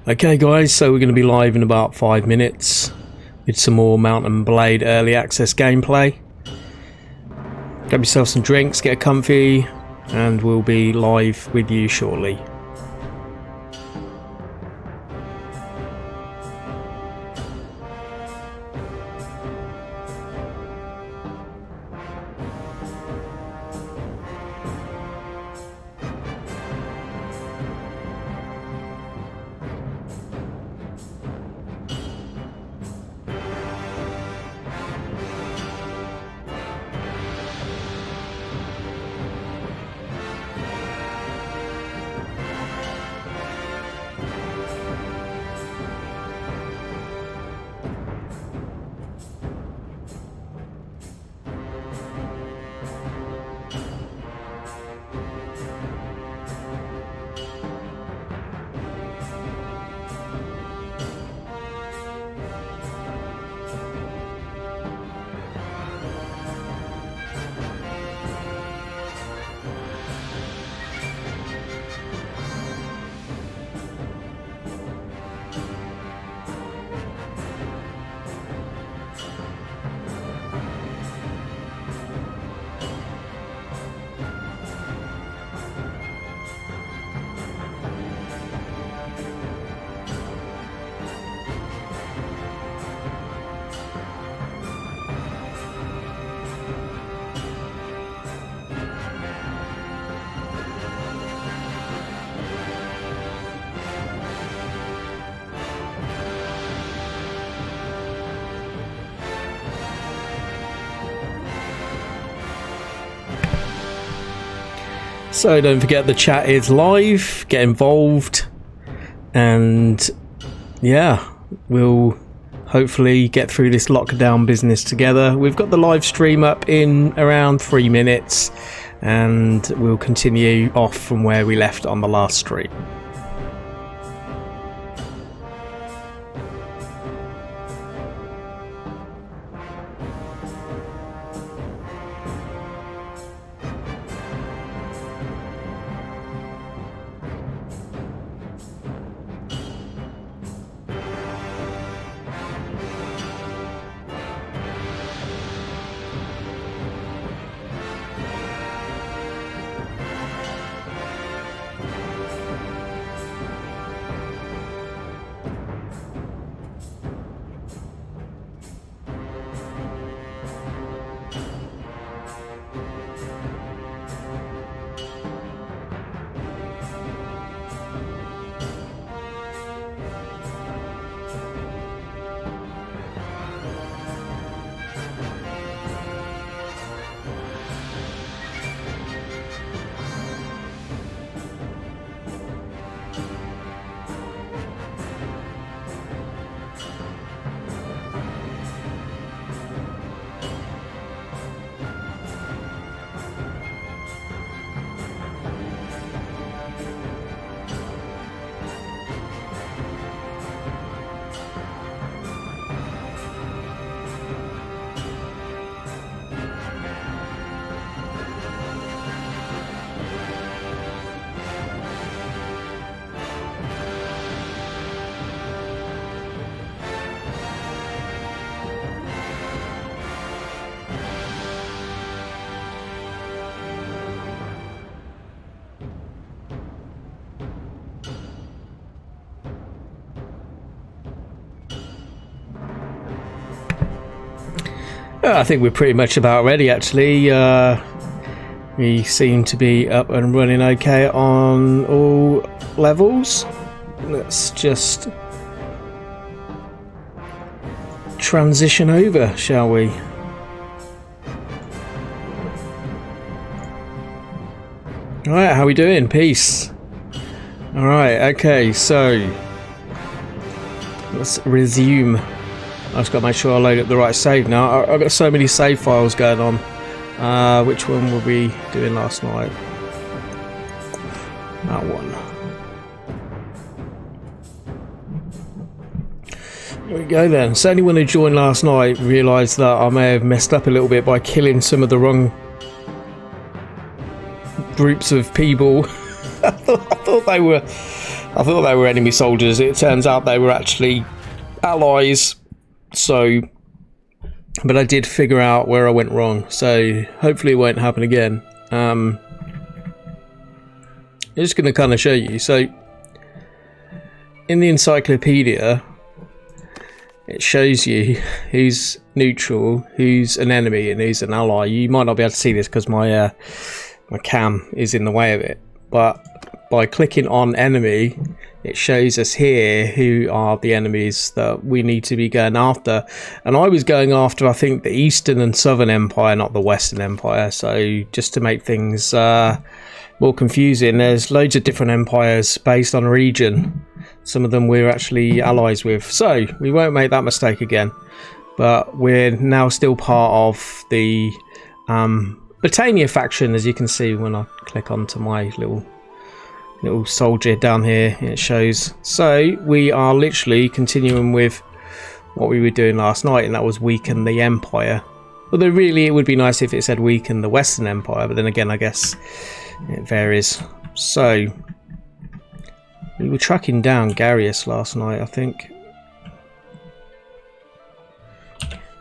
Okay guys, so we're going to be live in about 5 minutes with some more Mount and Blade early access gameplay. Grab yourself some drinks, get comfy, and we'll be live with you shortly. So don't forget the chat is live, get involved, and yeah, we'll hopefully get through this lockdown business together. We've got the live stream up in around 3 minutes, and we'll continue off from where we left on the last stream. I think we're pretty much about ready, actually. We seem to be up and running okay on all levels. Let's just transition over, shall we? Alright, how we doing? Peace. Alright, okay, so let's resume. I just got to make sure I load up the right save now. I've got so many save files going on. Which one were we doing last night? That one. There we go then. So anyone who joined last night realised that I may have messed up a little bit by killing some of the wrong groups of people. I thought they were I thought they were enemy soldiers. It turns out they were actually allies. So, but I did figure out where I went wrong. So hopefully it won't happen again. I'm just going to kind of show you. So in the encyclopedia, it shows you who's neutral, who's an enemy, and who's an ally. You might not be able to see this because my my cam is in the way of it, but by clicking on enemy, it shows us here who are the enemies that we need to be going after. And I was going after, I think, the Eastern and Southern Empire, not the Western Empire. So just to make things more confusing, there's loads of different empires based on region. Some of them we're actually allies with, so we won't make that mistake again. But we're now still part of the Britannia faction, as you can see when I click onto my little soldier down here. It shows. So we are literally continuing with what we were doing last night, and that was weaken the empire. Although really it would be nice if it said weaken the Western Empire, but then again I guess it varies. So we were tracking down Garius last night, I think.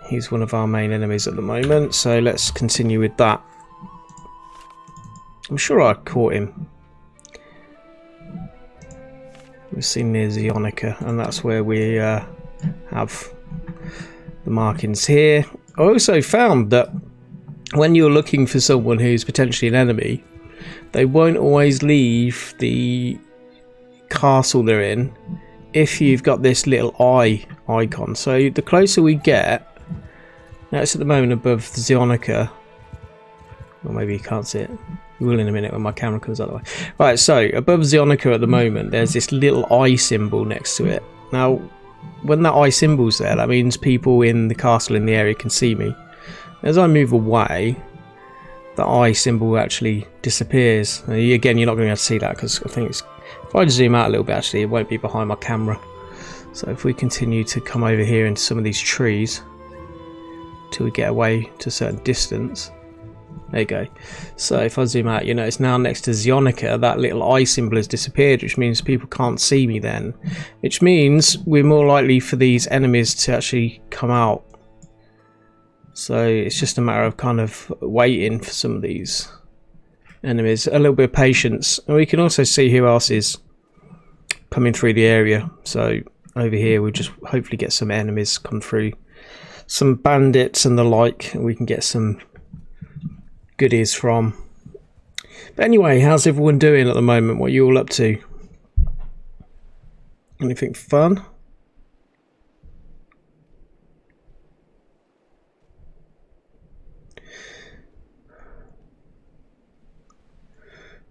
He's one of our main enemies at the moment, so let's continue with that. I'm sure I caught him. We're seen near Zionica, and that's where we have the markings here. I also found that when you're looking for someone who's potentially an enemy, they won't always leave the castle they're in if you've got this little eye icon. So the closer we get, now it's at the moment above Zionica, or maybe you can't see it. We will in a minute when my camera comes out of the way. Right, so above Zionica at the moment, there's this little eye symbol next to it. Now, when that eye symbol's there, that means people in the castle in the area can see me. As I move away, the eye symbol actually disappears. And again, you're not going to be able to see that because I think it's, if I zoom out a little bit, actually, it won't be behind my camera. So if we continue to come over here into some of these trees till we get away to a certain distance. There you go. So if I zoom out, you know, it's now next to Zionica. That little eye symbol has disappeared, which means people can't see me then. Which means we're more likely for these enemies to actually come out. So it's just a matter of kind of waiting for some of these enemies. A little bit of patience. And we can also see who else is coming through the area. So over here we'll just hopefully get some enemies come through. Some bandits and the like. We can get some goodies from. But anyway, how's everyone doing at the moment? What are you all up to? Anything fun?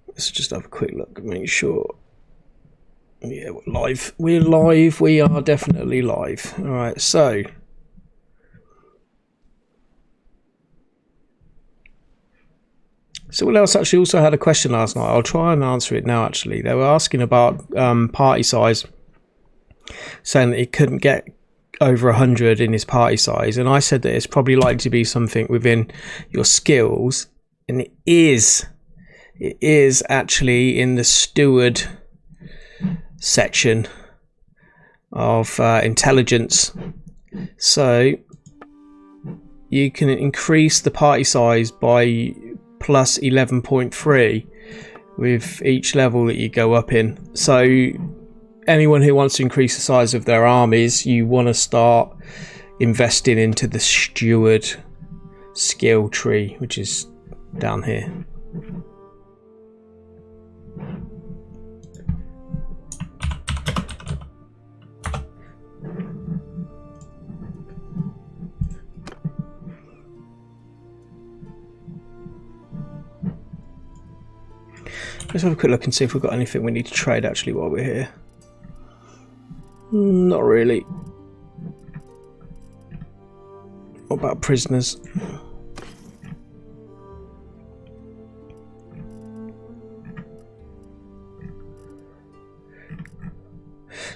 Let's just have a quick look and make sure. Yeah, we're live. We're live. We are definitely live. All right, so someone else actually also had a question last night. I'll try and answer it now, actually. They were asking about party size, saying that he couldn't get over 100 in his party size. And I said that it's probably likely to be something within your skills. And it is actually in the steward section of intelligence. So you can increase the party size by plus 11.3 with each level that you go up in. So anyone who wants to increase the size of their armies, you want to start investing into the steward skill tree, which is down here. Let's have a quick look and see if we've got anything we need to trade actually while we're here. Not really. What about prisoners?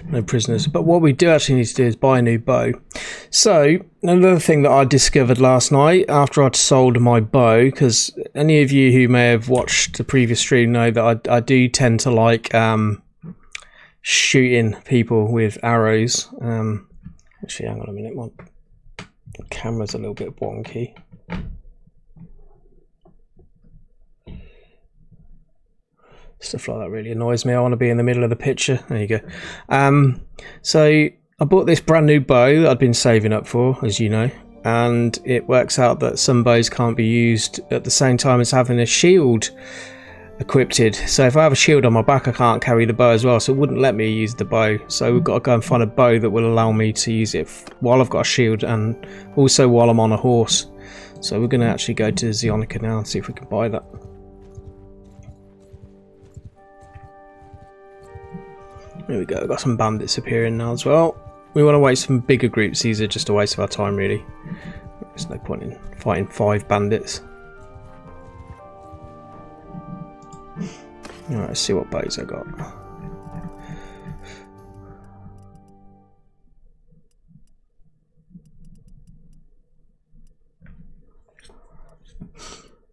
No prisoners. But what we do actually need to do is buy a new bow. So another thing that I discovered last night after I'd sold my bow, because any of you who may have watched the previous stream know that I do tend to like shooting people with arrows. Actually, hang on a minute, my camera's a little bit wonky. Stuff like that really annoys me. I want to be in the middle of the picture. There you go. So I bought this brand new bow that I'd been saving up for, as you know, and it works out that some bows can't be used at the same time as having a shield equipped. So if I have a shield on my back, I can't carry the bow as well, so it wouldn't let me use the bow. So we've got to go and find a bow that will allow me to use it while I've got a shield and also while I'm on a horse. So we're going to actually go to Zionica now and see if we can buy that. There we go, we've got some bandits appearing now as well. We want to wait some bigger groups. These are just a waste of our time really. There's no point in fighting 5 bandits. Alright, let's see what bows I got.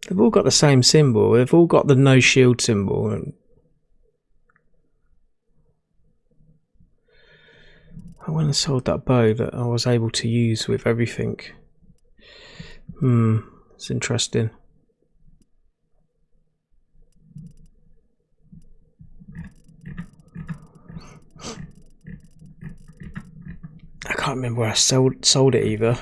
They've all got the same symbol. They've all got the no shield symbol. I went and sold that bow that I was able to use with everything. It's interesting. I can't remember where I sold it either.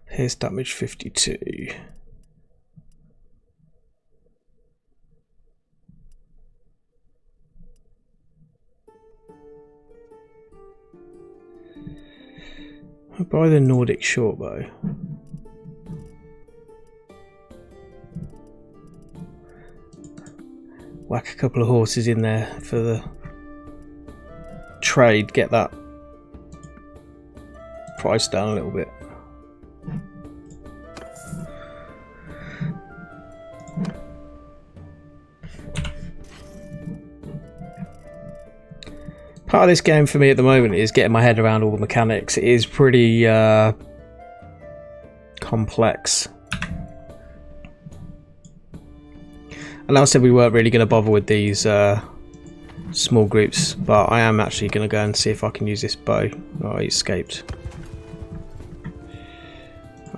Here's damage 52. I'll buy the Nordic short bow. Whack a couple of horses in there for the trade, get that price down a little bit. Part of this game for me at the moment is getting my head around all the mechanics. It is pretty complex. And I said we weren't really going to bother with these small groups, but I am actually going to go and see if I can use this bow. Oh, he escaped.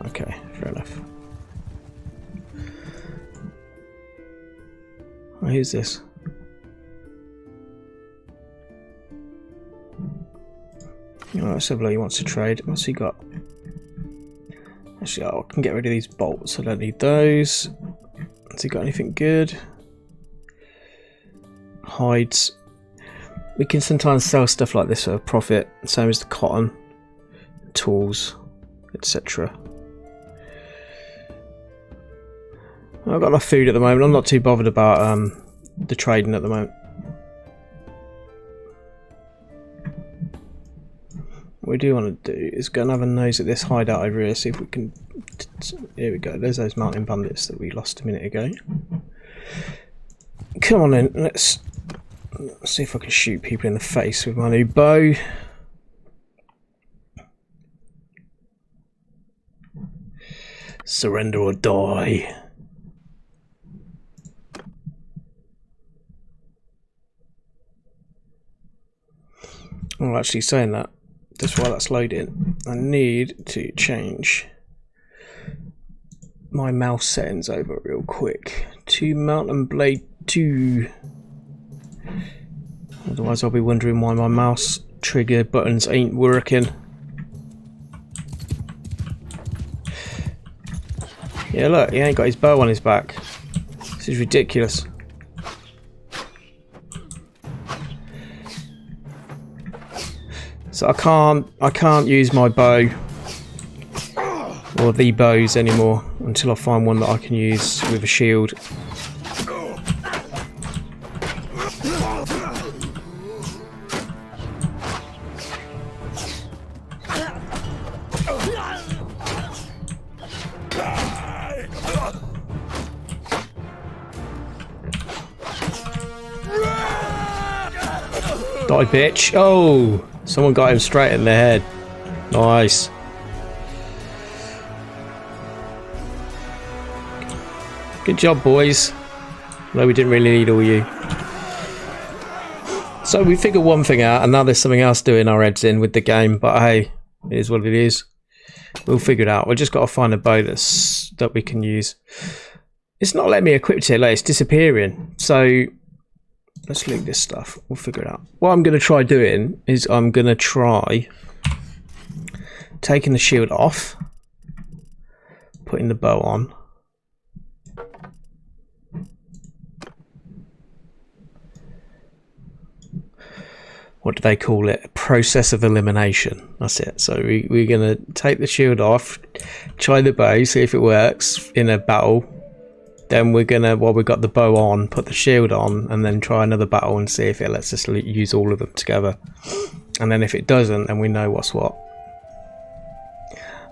Okay, fair enough. Oh, who's this? Alright, let's have a look. He wants to trade. What's he got? Actually, I can get rid of these bolts. I don't need those. Has he got anything good? Hides. We can sometimes sell stuff like this for a profit, same as the cotton, tools, etc. I've got enough food at the moment. I'm not too bothered about the trading at the moment. What we do want to do is go and have a nose at this hideout over here, see if we can... Here we go, there's those mountain bandits that we lost a minute ago. Come on in, let's see if I can shoot people in the face with my new bow. Surrender or die. Well, actually saying that, just while that's loading, I need to change my mouse settings over real quick to Mountain Blade 2. Otherwise I'll be wondering why my mouse trigger buttons ain't working. Yeah, look, he ain't got his bow on his back. This is ridiculous. So I can't use my bow or the bows anymore until I find one that I can use with a shield. Die, bitch. Oh, someone got him straight in the head. Nice. Good job, boys. No, we didn't really need all you. So we figured one thing out, and now there's something else doing our heads in with the game. But hey, it is what it is. We'll figure it out. We've just got to find a bow that we can use. It's not letting me equip it. Like, it's disappearing. So let's leave this stuff. We'll figure it out. What I'm going to try doing is I'm going to try taking the shield off, putting the bow on. What do they call it? A process of elimination. That's it. So we're going to take the shield off, try the bow, see if it works in a battle. Then we're going to, while we've got the bow on, put the shield on, and then try another battle and see if it lets us use all of them together. And then if it doesn't, then we know what's what.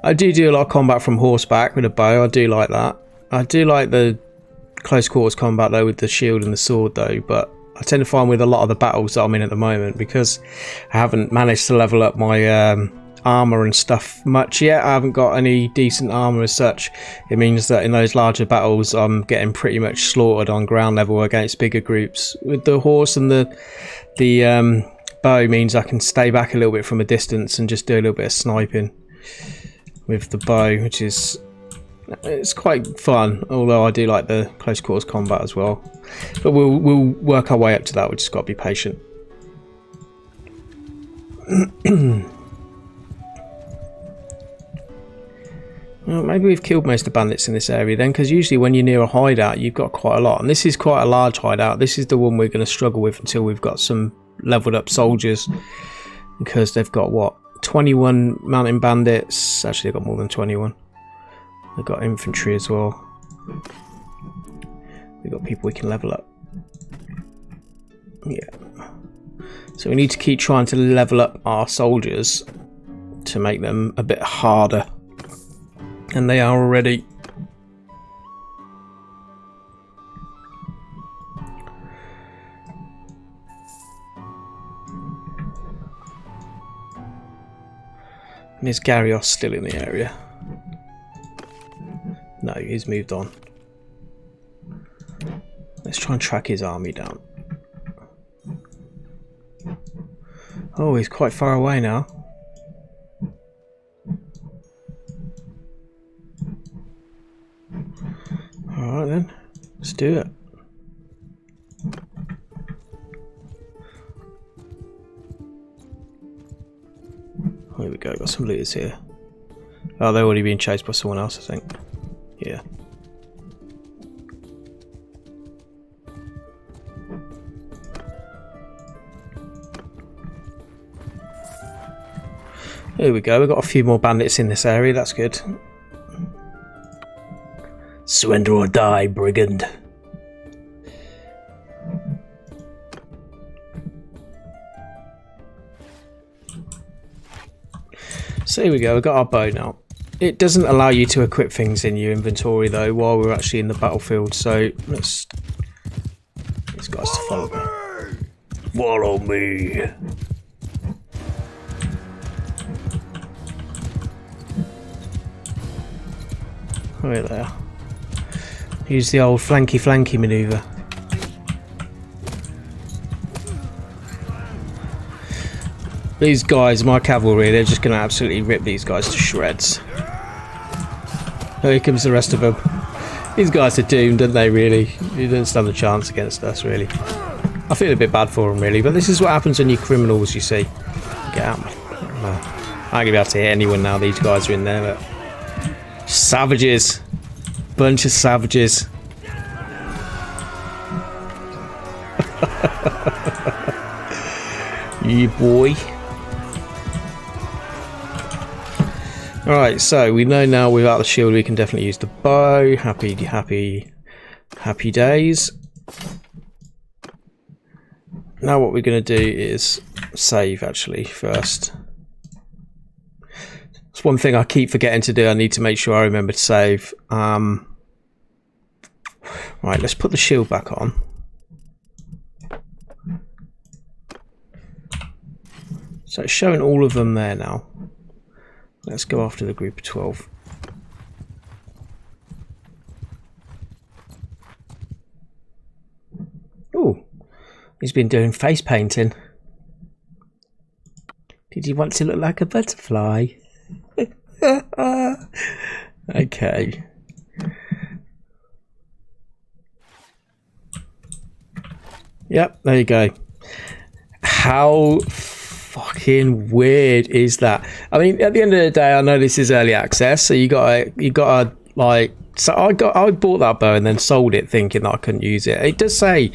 I do a lot of combat from horseback with a bow. I do like that. I do like the close quarters combat though with the shield and the sword though, but I tend to find with a lot of the battles that I'm in at the moment, because I haven't managed to level up my armor and stuff much yet. I haven't got any decent armor as such. It means that in those larger battles I'm getting pretty much slaughtered on ground level against bigger groups. With the horse and the bow means I can stay back a little bit from a distance and just do a little bit of sniping with the bow, which is, it's quite fun, although I do like the close quarters combat as well. But we'll work our way up to that. We just got to be patient. Well, maybe we've killed most of the bandits in this area then, because usually when you're near a hideout you've got quite a lot, and this is quite a large hideout. This is the one we're going to struggle with until we've got some leveled up soldiers, because they've got what, 21 mountain bandits. Actually they've got more than 21. They've got infantry as well. We've got people we can level up. Yeah. So we need to keep trying to level up our soldiers to make them a bit harder. And they are already. And is Garrios still in the area? No, he's moved on. Let's try and track his army down. Oh, he's quite far away now. Alright then, let's do it. Here we go, got some looters here. Oh, they're already being chased by someone else, I think. Yeah. Here we go, we've got a few more bandits in this area, that's good. Surrender or die, brigand. So here we go, we've got our bow now. It doesn't allow you to equip things in your inventory though while we're actually in the battlefield, so let's get these guys to follow me. Follow me. Right there. Use the old flanky manoeuvre. These guys, my cavalry, they're just going to absolutely rip these guys to shreds. Oh, here comes the rest of them. These guys are doomed, aren't they, really? You don't stand a chance against us, really. I feel a bit bad for them, really, but this is what happens when you're criminals, you see. Get out, man. I'm not going to be able to hit anyone now, these guys are in there, but... Savages. Bunch of savages. You boy. Alright, so we know now without the shield we can definitely use the bow. Happy days. Now what we're going to do is save actually first. It's one thing I keep forgetting to do. I need to make sure I remember to save. Right, let's put the shield back on. So it's showing all of them there now. Let's go after the group of 12. Oh, he's been doing face painting. Did you want to look like a butterfly? Okay. Yep, there you go. How fucking weird is that? I mean, at the end of the day, I know this is early access, so you gotta like. So I bought that bow and then sold it, thinking that I couldn't use it. It does say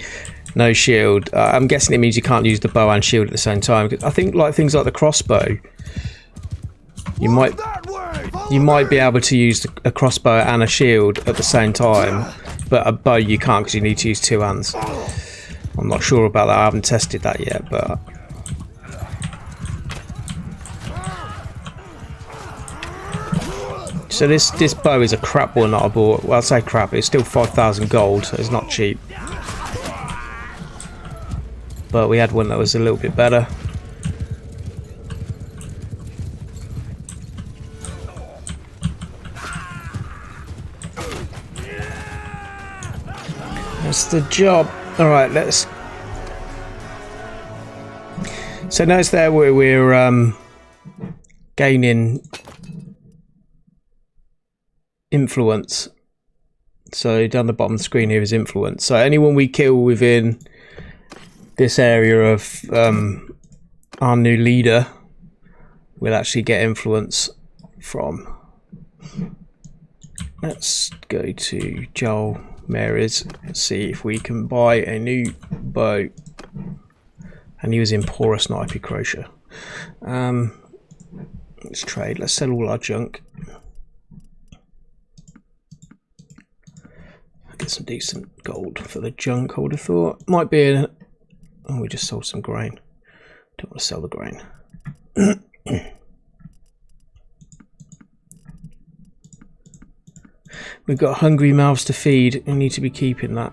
no shield. I'm guessing it means you can't use the bow and shield at the same time. I think like things like the crossbow, you might be able to use a crossbow and a shield at the same time, but a bow you can't because you need to use two hands. I'm not sure about that. I haven't tested that yet, but. So this bow is a crap one that I bought. Well, I'd say crap. It's still 5,000 gold, so it's not cheap. But we had one that was a little bit better. That's the job. All right, let's. So notice there we're gaining influence. So down the bottom of the screen here is influence. So anyone we kill within this area of our new leader will actually get influence from. Let's go to Joel Mary's. Let's see if we can buy a new bow. And he was in Poorer Sniper Crochet. Let's trade. Let's sell all our junk. Get some decent gold for the junk, I would have thought. Might be a... Oh, we just sold some grain. Don't want to sell the grain. We've got hungry mouths to feed. We need to be keeping that.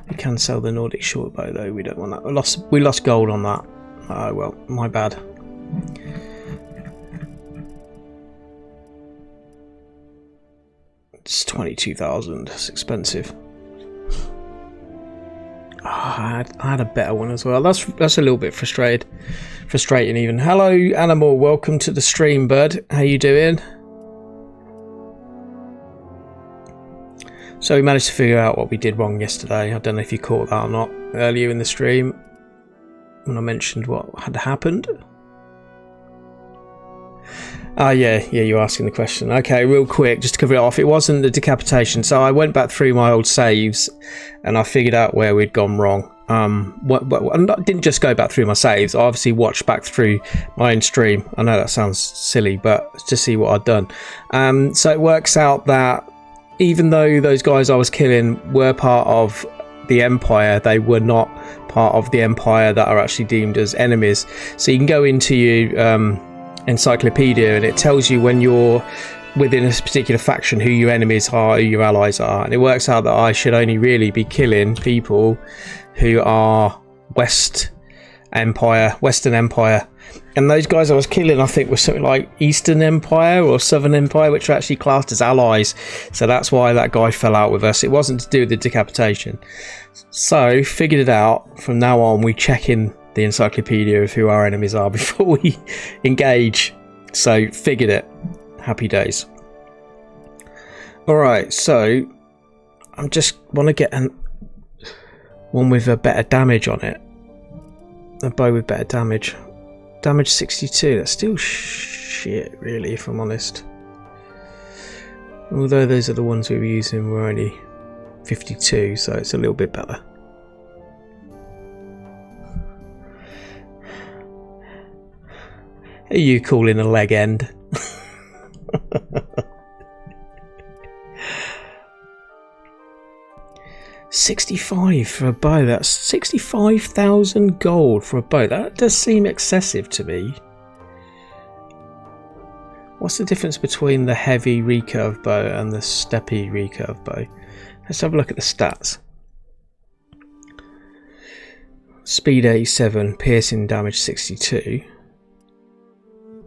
We can sell the Nordic short bow though. We don't want that. We lost gold on that. Oh well, my bad. It's 22,000. It's expensive. Oh, I had a better one as well. That's a little bit frustrating even. Hello, Animal. Welcome to the stream, bud. How you doing? So we managed to figure out what we did wrong yesterday. I don't know if you caught that or not earlier in the stream when I mentioned what had happened. Ah, yeah, you're asking the question. Okay, real quick, just to cover it off. It wasn't the decapitation. So I went back through my old saves and I figured out where we'd gone wrong. I didn't just go back through my saves. I obviously watched back through my own stream. I know that sounds silly, but to see what I'd done. So it works out that even though those guys I was killing were part of the Empire, they were not part of the Empire that are actually deemed as enemies. So you can go into your encyclopedia and it tells you when you're within a particular faction who your enemies are, who your allies are, and it works out that I should only really be killing people who are Western Empire. And those guys I was killing, I think, were something like Eastern Empire or Southern Empire, which are actually classed as allies. So that's why that guy fell out with us. It wasn't to do with the decapitation. So, figured it out. From now on, we check in the encyclopedia of who our enemies are before we engage. So, figured it. Happy days. Alright, so I just want to get one with a better damage on it. A bow with better damage. Damage 62, that's still shit really, if I'm honest. Although those are the ones we were using were only 52, so it's a little bit better. Who are you calling a leg end? $65 for a bow. That's 65,000 gold for a bow. That does seem excessive to me. What's the difference between the heavy recurve bow and the steppy recurve bow? Let's have a look at the stats. Speed 87, piercing damage 62.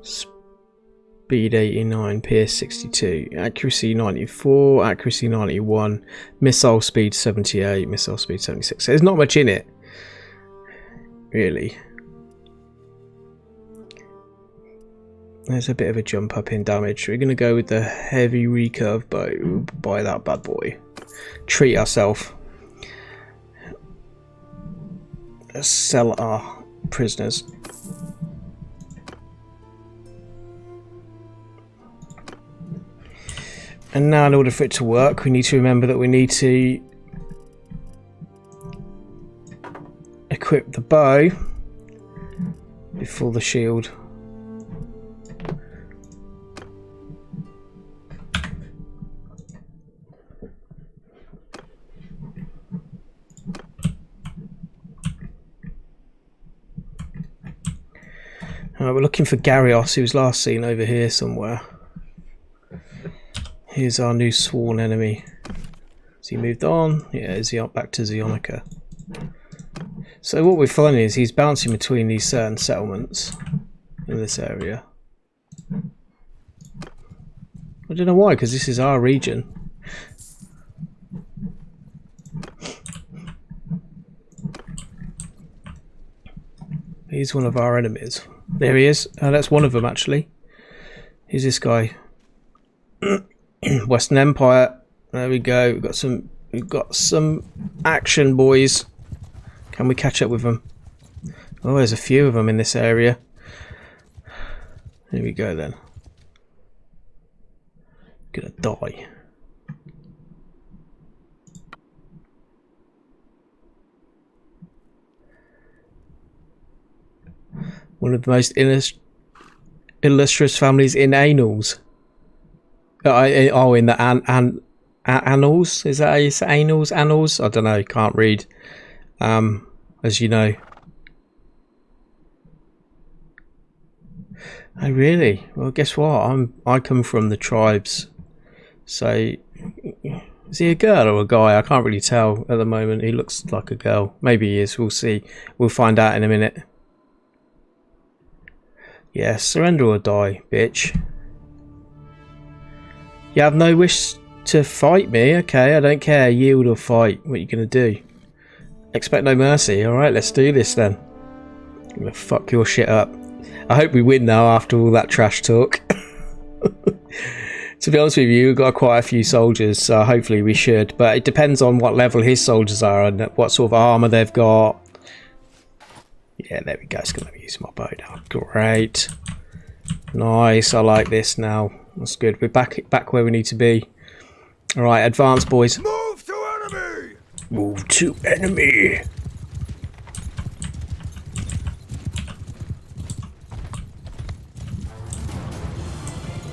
Speed 89, pierce 62. Accuracy 94, accuracy 91. Missile speed 78, missile speed 76. So there's not much in it, really. There's a bit of a jump up in damage. We're going to go with the heavy recurve bow. Buy that bad boy. Treat ourselves. Let's sell our prisoners. And now in order for it to work, we need to remember that we need to equip the bow before the shield. We're looking for Garrios, who was last seen over here somewhere. Here's our new sworn enemy. Has he moved on? Yeah, is he back to Zionica? So what we're finding is he's bouncing between these certain settlements in this area. I don't know why, because this is our region. He's one of our enemies. There he is. That's one of them, actually. Who's this guy? Western Empire. There we go. We've got some action, boys. Can we catch up with them? Oh, there's a few of them in this area. Here we go then. Gonna die. One of the most illustrious families in annals. Oh, in the annals? Is that how you say annals? Annals? I don't know. Can't read. As you know. Oh, really? Well, guess what? I come from the tribes. So, is he a girl or a guy? I can't really tell at the moment. He looks like a girl. Maybe he is. We'll see. We'll find out in a minute. Yeah, surrender or die, bitch. You have no wish to fight me? Okay, I don't care. Yield or fight. What are you going to do? Expect no mercy. Alright, let's do this then. I'm going to fuck your shit up. I hope we win now after all that trash talk. To be honest with you, we've got quite a few soldiers, so hopefully we should. But it depends on what level his soldiers are and what sort of armour they've got. Yeah, there we go. It's going to use my bow now. Great. Nice. I like this now. That's good. We're back where we need to be. Alright, advance, boys. Move to enemy! Move to enemy.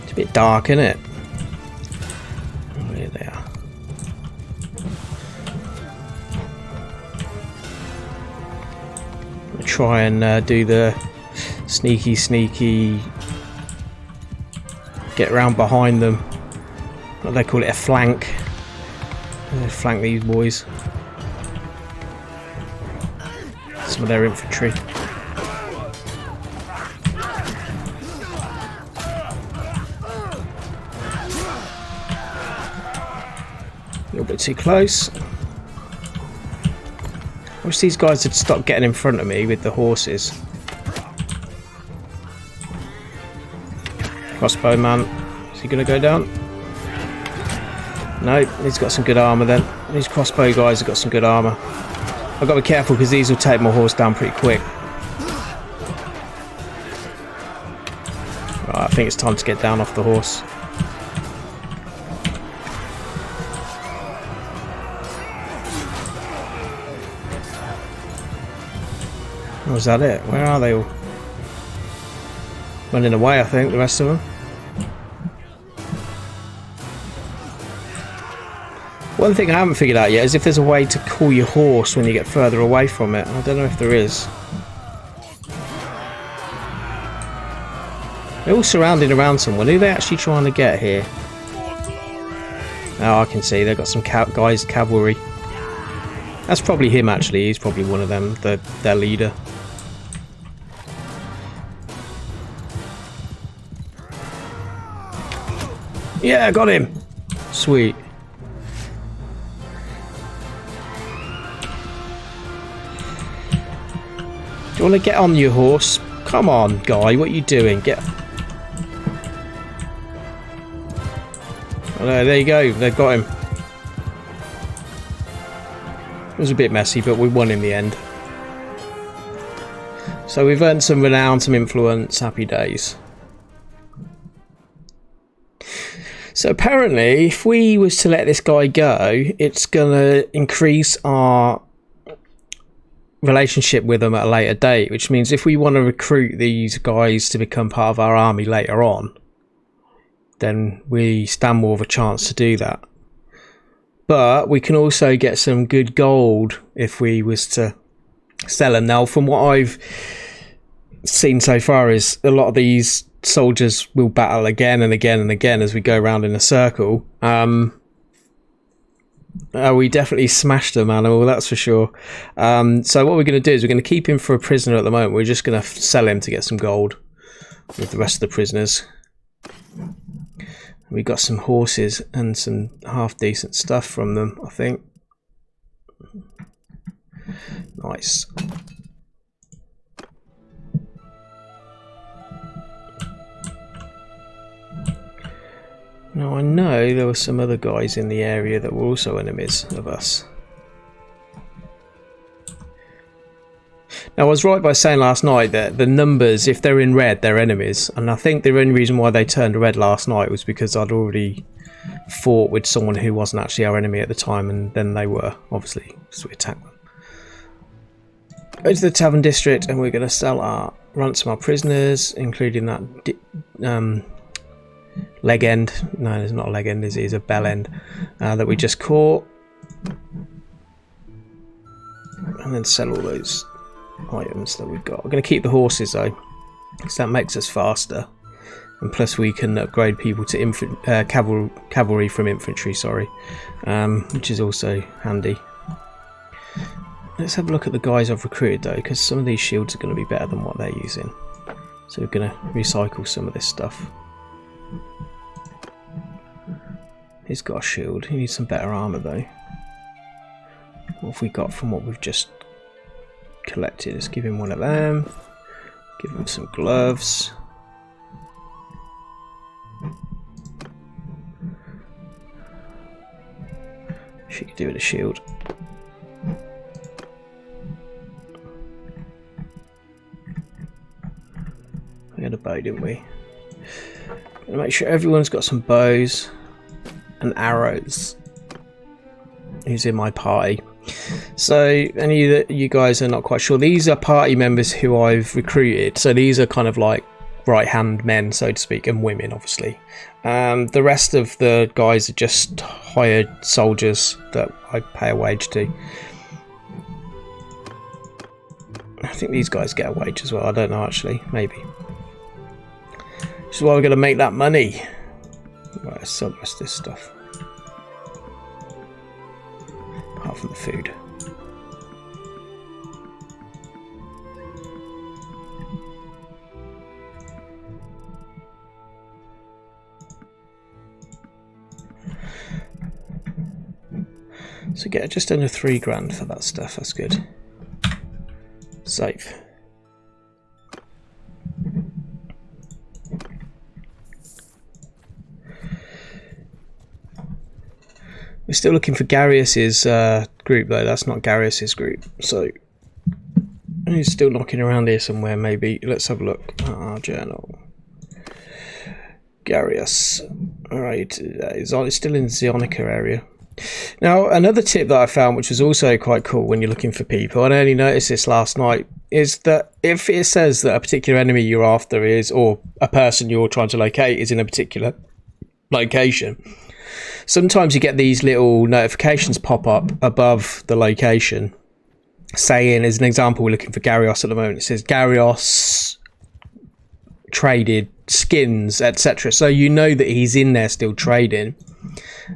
It's a bit dark, isn't it? Oh, here they are. I'll try and do the sneaky get around behind them. What they call it, a flank. Flank these boys. Some of their infantry. A little bit too close. I wish these guys had stopped getting in front of me with the horses. Crossbow man. Is he going to go down? No, he's got some good armour then. These crossbow guys have got some good armour. I've got to be careful because these will take my horse down pretty quick. Right, I think it's time to get down off the horse. Oh, is that it? Where are they all? Running away, I think, the rest of them. One thing I haven't figured out yet is if there's a way to call your horse when you get further away from it. I don't know if there is. They're all surrounding around someone. Who are they actually trying to get here? Oh, I can see they've got some guys cavalry. That's probably him, actually. He's probably one of them, their leader. Yeah, got him. Sweet. Do you want to get on your horse? Come on, guy. What are you doing? Get... Oh, no, there you go. They've got him. It was a bit messy, but we won in the end. So we've earned some renown, some influence. Happy days. So apparently, if we was to let this guy go, it's going to increase our relationship with them at a later date, which means if we want to recruit these guys to become part of our army later on, then we stand more of a chance to do that. But we can also get some good gold if we was to sell them. Now, from what I've seen so far, is a lot of these soldiers will battle again and again and again as we go around in a circle. We definitely smashed them, animal, that's for sure. So what we're going to do is we're going to keep him for a prisoner at the moment. We're just going to sell him to get some gold with the rest of the prisoners. We got some horses and some half decent stuff from them, I think. Nice. Now I know there were some other guys in the area that were also enemies of us. Now I was right by saying last night that the numbers, if they're in red, they're enemies. And I think the only reason why they turned red last night was because I'd already fought with someone who wasn't actually our enemy at the time, and then they were, obviously, so we attacked them. Go to the tavern district and we're going to ransom our prisoners, including that leg end. No, there's not a leg end, is it? It's a bell end that we just caught. And then sell all those items that we've got. We're going to keep the horses though, because that makes us faster, and plus we can upgrade people to cavalry from infantry, which is also handy. Let's have a look at the guys I've recruited though, because some of these shields are going to be better than what they're using, so we're going to recycle some of this stuff. He's got a shield. He needs some better armour though. What have we got from what we've just collected? Let's give him one of them. Give him some gloves. She could do with a shield. We had a bow, didn't we? Gonna make sure everyone's got some bows and arrows who's in my party. So any of you guys are not quite sure, these are party members who I've recruited, so these are kind of like right hand men, so to speak, and women obviously. The rest of the guys are just hired soldiers that I pay a wage to. I think these guys get a wage as well, I don't know actually, maybe. Which is why we're going to make that money. Right, let's sell the rest of this stuff. Apart from the food. So get just under 3 grand for that stuff, that's good. Save. We're still looking for Garius's group though, that's not Garius's group, so he's still knocking around here somewhere maybe. Let's have a look at our journal. Garius, alright, he's still in the Zionica area. Now another tip that I found, which was also quite cool when you're looking for people, and I only noticed this last night, is that if it says that a particular enemy you're after is, or a person you're trying to locate is in a particular location, sometimes you get these little notifications pop up above the location saying, as an example, we're looking for Garios at the moment, it says Garios traded skins, etc. So you know that he's in there still trading.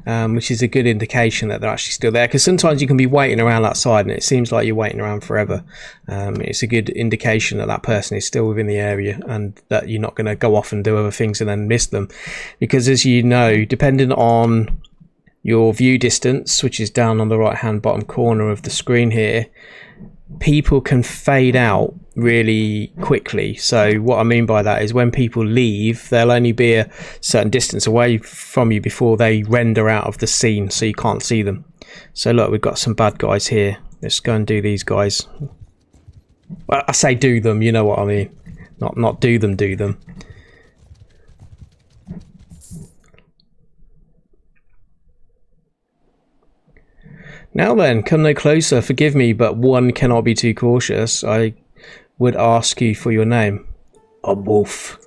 which is a good indication that they're actually still there, because sometimes you can be waiting around outside and it seems like you're waiting around forever. It's a good indication that that person is still within the area and that you're not going to go off and do other things and then miss them, because as you know, depending on your view distance, which is down on the right hand bottom corner of the screen here, people can fade out really quickly. So what I mean by that is when people leave, they'll only be a certain distance away from you before they render out of the scene, so you can't see them. So look, we've got some bad guys here. Let's go and do these guys. Well, I say do them, you know what I mean. Not do them, do them. Now then, come no closer. Forgive me, but one cannot be too cautious. I would ask you for your name. A wolf.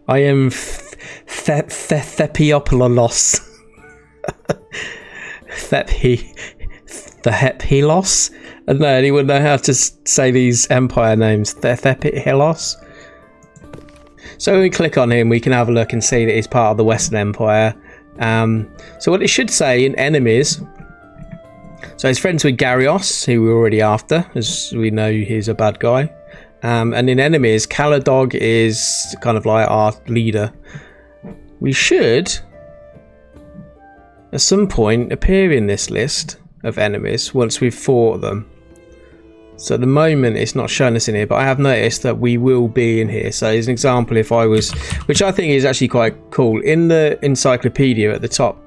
I am Thepiopolos. Thephilos? I don't know, anyone know how to say these empire names? Thephilos? So when we click on him, we can have a look and see that he's part of the Western Empire. So what it should say in enemies, so he's friends with Garios, who we're already after, as we know he's a bad guy. And in enemies, Caladog is kind of like our leader. We should at some point appear in this list of enemies once we've fought them. So at the moment it's not showing us in here, but I have noticed that we will be in here. So as an example, if I was, which I think is actually quite cool, in the encyclopedia at the top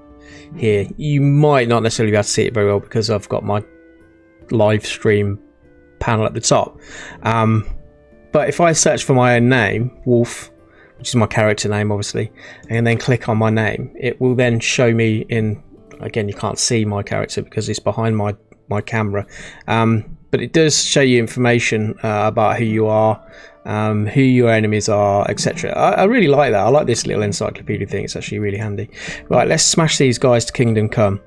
here, you might not necessarily be able to see it very well because I've got my live stream panel at the top. But if I search for my own name, Wolf, which is my character name obviously, and then click on my name, it will then show me in, again you can't see my character because it's behind my camera, but it does show you information about who you are, who your enemies are, etc. I really like that. I like this little encyclopedia thing. It's actually really handy. Right, let's smash these guys to Kingdom Come.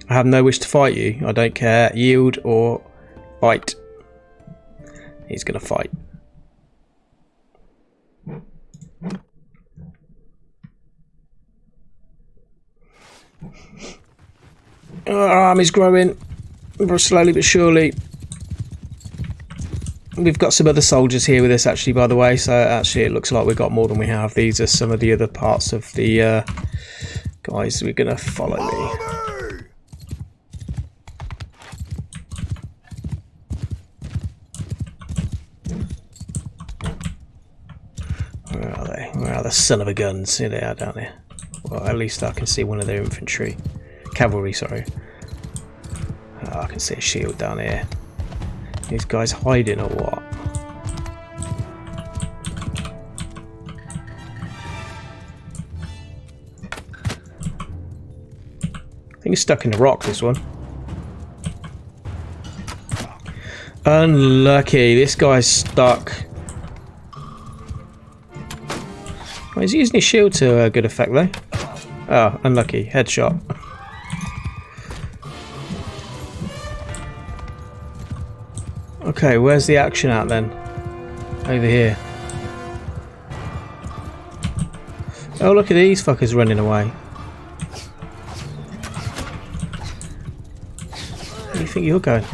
I have no wish to fight you. I don't care. Yield or fight. He's going to fight. Our army's growing, slowly but surely. We've got some other soldiers here with us actually, by the way, so actually it looks like we've got more than we have. These are some of the other parts of the guys who are going to follow me. Where are they? Where are the son of a guns? Here they are down there. Well, at least I can see one of their infantry. Cavalry, sorry. Oh, I can see a shield down here. These guys hiding or what? I think he's stuck in the rock, this one. Unlucky, this guy's stuck. Oh, he's using his shield to good effect though. Oh, unlucky, headshot. Okay, where's the action at then? Over here. Oh, look at these fuckers running away. Where do you think you're going?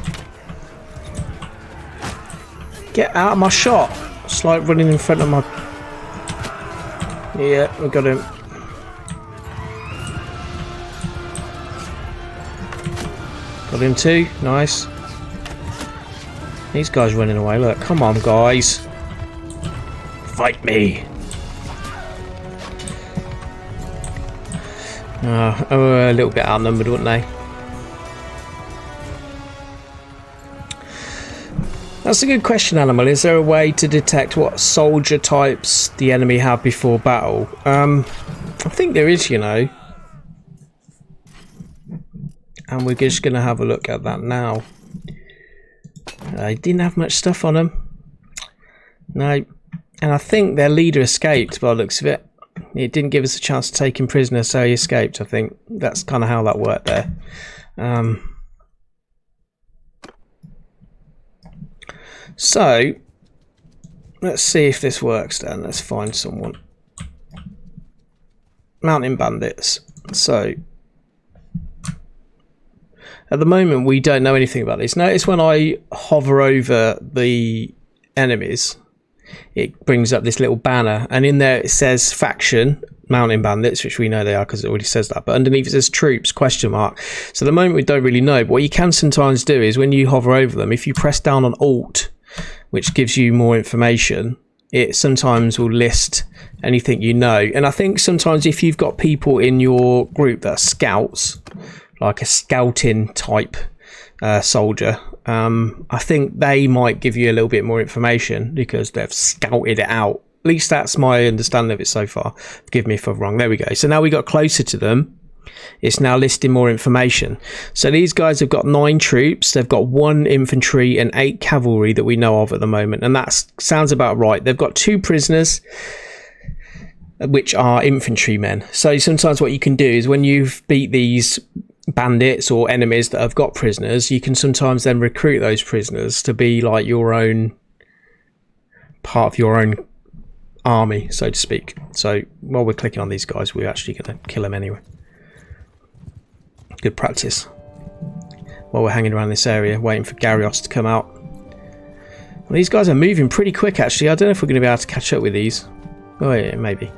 Get out of my shot! It's like running in front of my... Yeah, we got him. Got him too, nice. These guys running away, look, come on guys. Fight me. A little bit outnumbered, wouldn't they? That's a good question, Animal. Is there a way to detect what soldier types the enemy have before battle? I think there is, you know. And we're just going to have a look at that now. He didn't have much stuff on him. No. And I think their leader escaped by the looks of it. It didn't give us a chance to take him prisoner, so he escaped, I think. That's kind of how that worked there. So, let's see if this works then. Let's find someone. mountain bandits. So at the moment we don't know anything about this. Notice when I hover over the enemies, it brings up this little banner, and in there it says faction mountain bandits, which we know they are because it already says that, but underneath it says troops ? So at the moment we don't really know, but what you can sometimes do is when you hover over them, if you press down on Alt, which gives you more information, it sometimes will list anything you know. And I think sometimes if you've got people in your group that are scouts, like a scouting type soldier, I think they might give you a little bit more information because they've scouted it out. At least that's my understanding of it so far. Forgive me if I'm wrong. There we go. So now we got closer to them. It's now listing more information. So these guys have got 9 troops. They've got 1 infantry and 8 cavalry that we know of at the moment. And that sounds about right. They've got 2 prisoners, which are infantrymen. So sometimes what you can do is when you've beat these bandits or enemies that have got prisoners, you can sometimes then recruit those prisoners to be like your own part of your own army, so to speak. So while we're clicking on these guys, we're actually going to kill them anyway. Good practice. While we're hanging around this area waiting for Garrios to come out. Well, these guys are moving pretty quick actually. I don't know if we're going to be able to catch up with these. Oh yeah, maybe.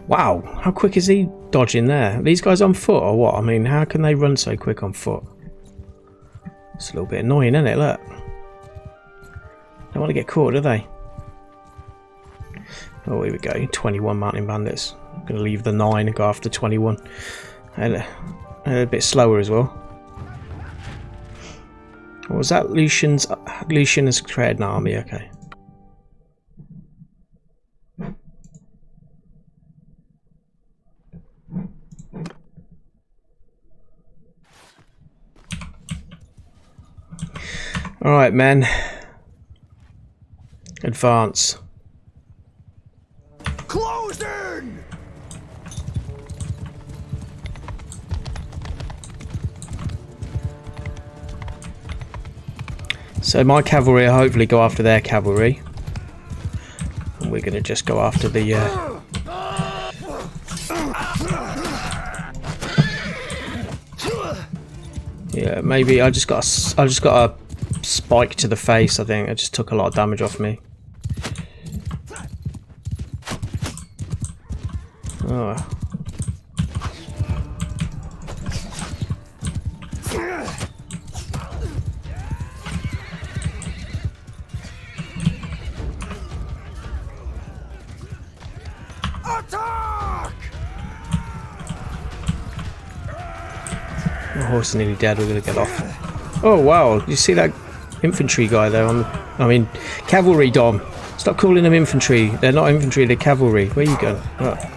Wow, how quick is he dodging there? Are these guys on foot or what? I mean, how can they run so quick on foot? It's a little bit annoying, isn't it? Look. Don't want to get caught, do they? Oh, here we go. 21 mountain bandits. I'm going to leave the 9 and go after 21. And a bit slower as well. What was that? Lucian has created an army. Okay. Alright, men. Advance. Closing! So my cavalry will hopefully go after their cavalry. And we're going to just go after the... Yeah, maybe I just got a spike to the face. I think it just took a lot of damage off me. Oh. Attack! The horse is nearly dead. We're gonna get off. Oh wow! You see that infantry guy there on the? I mean, cavalry, Dom. Stop calling them infantry. They're not infantry. They're cavalry. Where you going? Oh.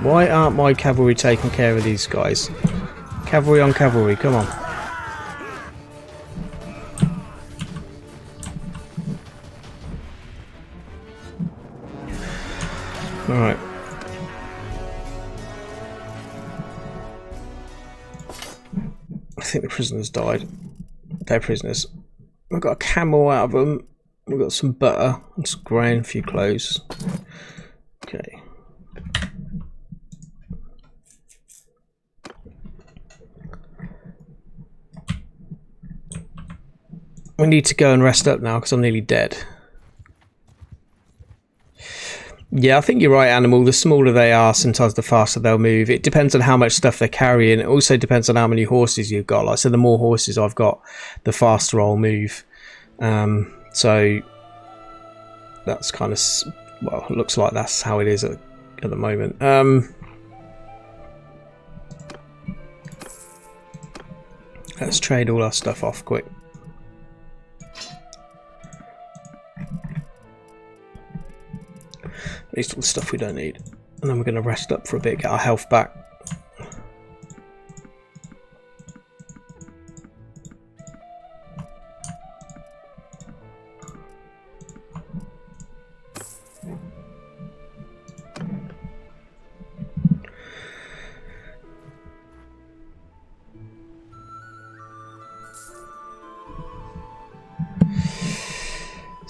Why aren't my cavalry taking care of these guys? Cavalry on cavalry, come on. Alright. I think the prisoners died. They're prisoners. We've got a camel out of them. We've got some butter and some grain, a few clothes. Okay. We need to go and rest up now because I'm nearly dead. Yeah, I think you're right, Animal. The smaller they are, sometimes the faster they'll move. It depends on how much stuff they're carrying. It also depends on how many horses you've got. Like, so the more horses I've got, the faster I'll move. So that's kind of, well, it looks like that's how it is at the moment. Let's trade all our stuff off quick. At least all the stuff we don't need. And then we're going to rest up for a bit, get our health back.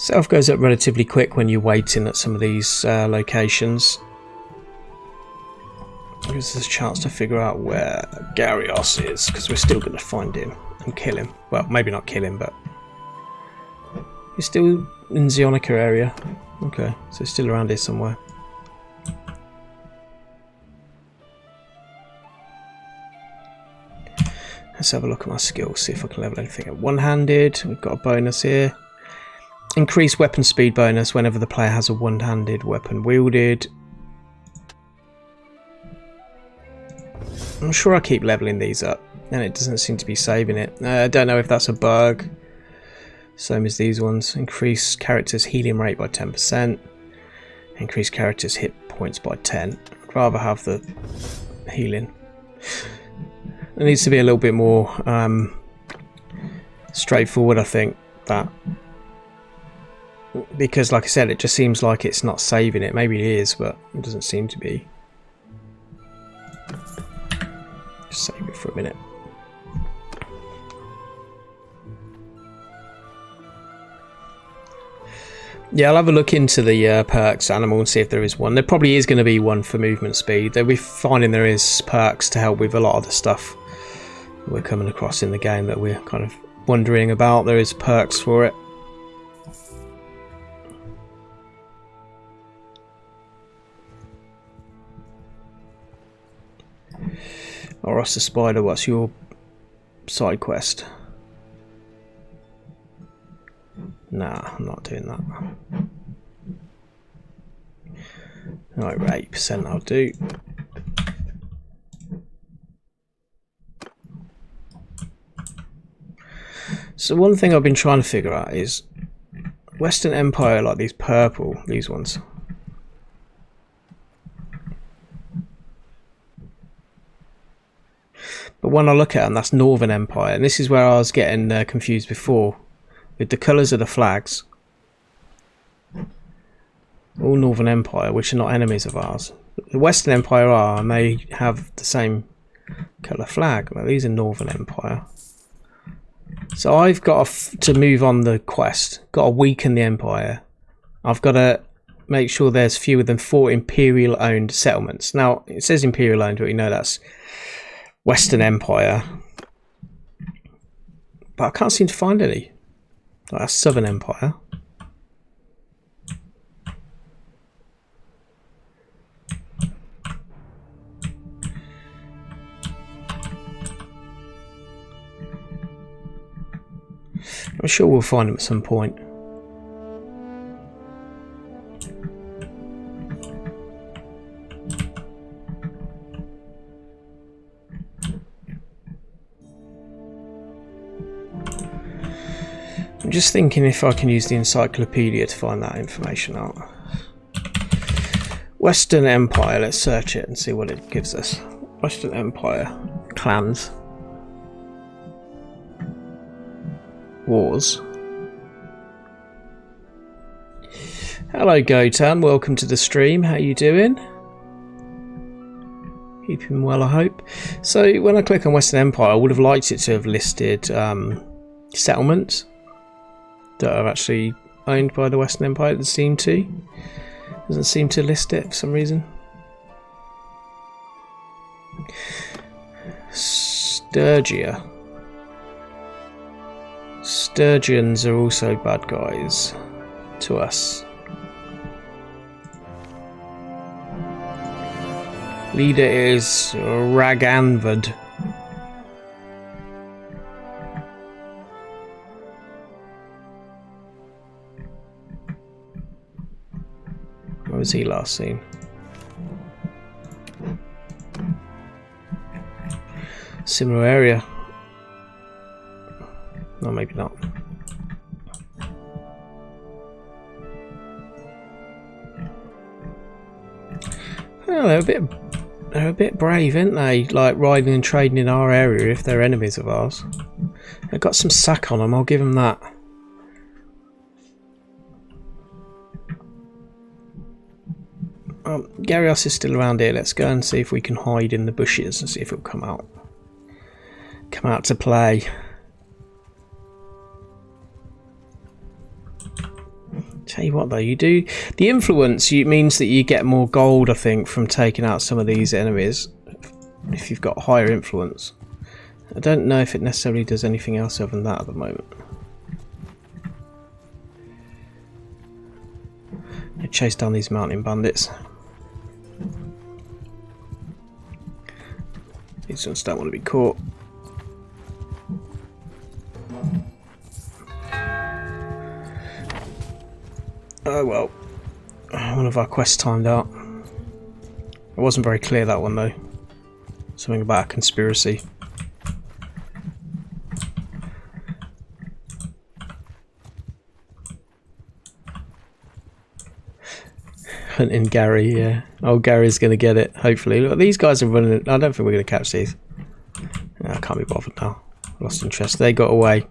Self goes up relatively quick when you're waiting at some of these locations. Gives us a chance to figure out where Gyarios is, because we're still going to find him and kill him. Well, maybe not kill him, but he's still in Zionica area. Okay, so he's still around here somewhere. Let's have a look at my skills, see if I can level anything at one-handed. We've got a bonus here. Increase weapon speed bonus whenever the player has a one-handed weapon wielded. I'm sure I keep leveling these up, and it doesn't seem to be saving it. I don't know if that's a bug. Same as these ones. Increase character's healing rate by 10%. Increase character's hit points by 10. I'd rather have the healing. It needs to be a little bit more straightforward, I think, that. Because, like I said, it just seems like it's not saving it. Maybe it is, but it doesn't seem to be. Just save it for a minute. Yeah, I'll have a look into the perks animal and see if there is one. There probably is going to be one for movement speed. We're finding there is perks to help with a lot of the stuff we're coming across in the game that we're kind of wondering about. There is perks for it. Oros the Spider, what's your side quest? Nah, I'm not doing that. Right, 8% I'll do. So one thing I've been trying to figure out is Western Empire, like these purple, these ones. But when I look at them, that's Northern Empire, and this is where I was getting confused before with the colours of the flags. All Northern Empire, which are not enemies of ours. The Western Empire are, and they have the same colour flag. But these are Northern Empire. So I've got to move on the quest. Got to weaken the Empire. I've got to make sure there's fewer than 4 Imperial-owned settlements. Now, it says Imperial-owned, but you know that's Western Empire, but I can't seem to find any. That's Southern Empire. I'm sure we'll find them at some point. I'm just thinking if I can use the encyclopedia to find that information out. Western Empire, let's search it and see what it gives us. Western Empire, clans, wars. Hello Gotan, welcome to the stream, how you doing? Keeping well, I hope. So when I click on Western Empire, I would have liked it to have listed settlements that are actually owned by the Western Empire. It doesn't seem to list it for some reason. Sturgia. Sturgeons are also bad guys to us. Leader is Raganvad. Where was he last seen? Similar area. No, maybe not. Oh, they're a bit brave, aren't they? Like riding and trading in our area if they're enemies of ours. They've got some sack on them, I'll give them that. Gyarios is still around here. Let's go and see if we can hide in the bushes and see if it'll come out to play. Tell you what though, you do the influence. Means that you get more gold, I think, from taking out some of these enemies. If you've got higher influence, I don't know if it necessarily does anything else other than that at the moment. I chase down these mountain bandits. These ones don't want to be caught. Oh well, one of our quests timed out. It wasn't very clear, that one though. Something about a conspiracy. Hunting Gary, yeah. Oh, Gary's going to get it, hopefully. Look, these guys are running. I don't think we're going to catch these. I can't be bothered now. Lost interest. They got away.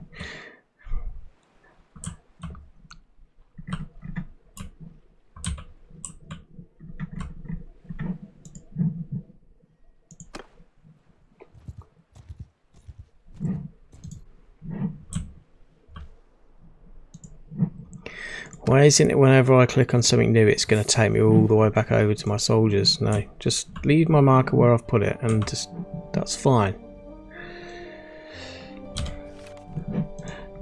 Why isn't it whenever I click on something new it's going to take me all the way back over to my soldiers? No, just leave my marker where I've put it and just that's fine.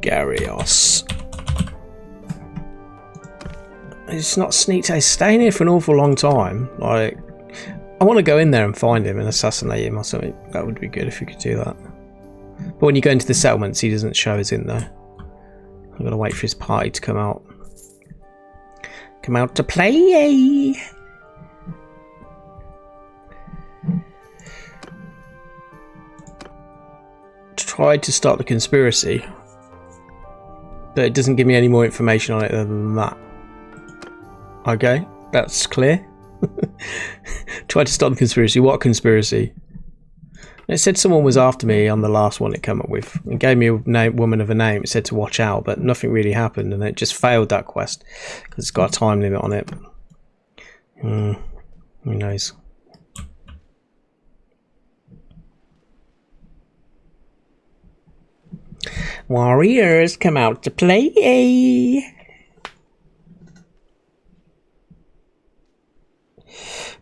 Gyarios. It's not sneak. He's staying here for an awful long time. Like, I want to go in there and find him and assassinate him or something. That would be good if you could do that. But when you go into the settlements, he doesn't show us in there. I've got to wait for his party to come out. Come out to play! Tried to start the conspiracy, but it doesn't give me any more information on it other than that. Okay, that's clear. Tried to start the conspiracy. What conspiracy? It said someone was after me on the last one it came up with. It gave me a woman of a name. It said to watch out, but nothing really happened, and it just failed that quest because it's got a time limit on it. Who knows? Warriors, come out to play!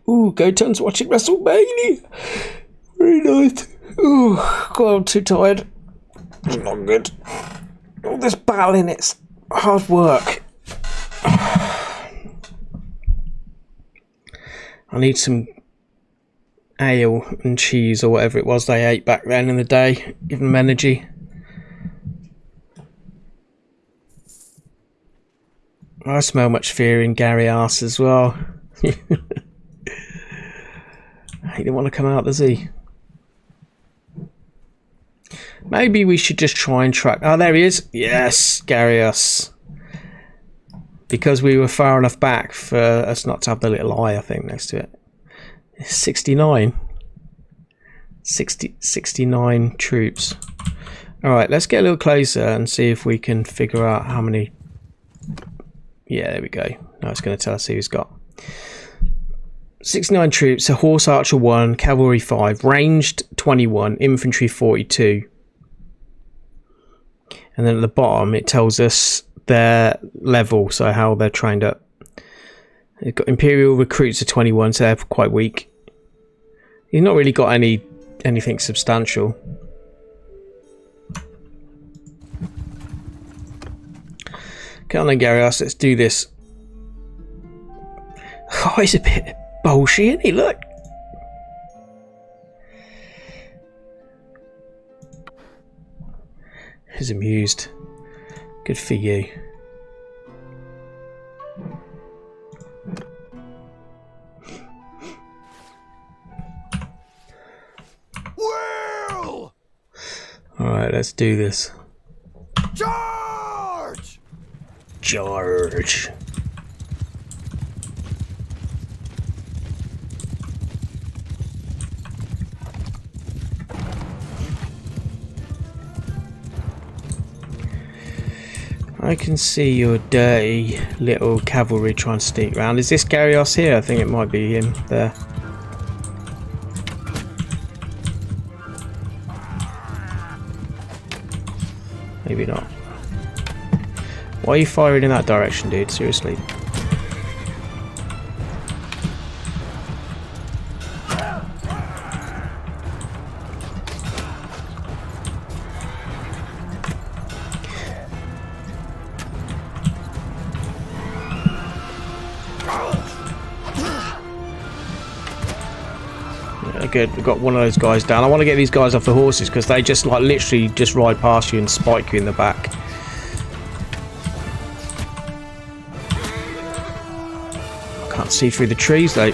Ooh, go tons watching WrestleMania! Very nice. Oh, God, I'm too tired. It's not good. All this battling, it's hard work. I need some ale and cheese or whatever it was they ate back then in the day. Give them energy. I smell much fear in Gary arse as well. He didn't want to come out, does he? Maybe we should just try and track... Oh, there he is. Yes, Gyarios. Because we were far enough back for us not to have the little eye, I think, next to it. 69. 69 troops. Alright, let's get a little closer and see if we can figure out how many... Yeah, there we go. Now it's going to tell us who he's got. 69 troops, a horse archer 1, cavalry 5, ranged 21, infantry 42. And then at the bottom it tells us their level, so how they're trained up. They've got imperial recruits of 21, so they're quite weak. You've not really got anything substantial. Come on then, Gyarios, let's do this. Oh, he's a bit bolshy, isn't he? Look. He's amused. Good for you. Will! Alright, let's do this. Charge! Charge. I can see your dirty little cavalry trying to sneak around. Is this Gyarios here? I think it might be him there. Maybe not. Why are you firing in that direction, dude? Seriously. Good, we've got one of those guys down. I want to get these guys off the horses because they just like literally just ride past you and spike you in the back. I can't see through the trees though.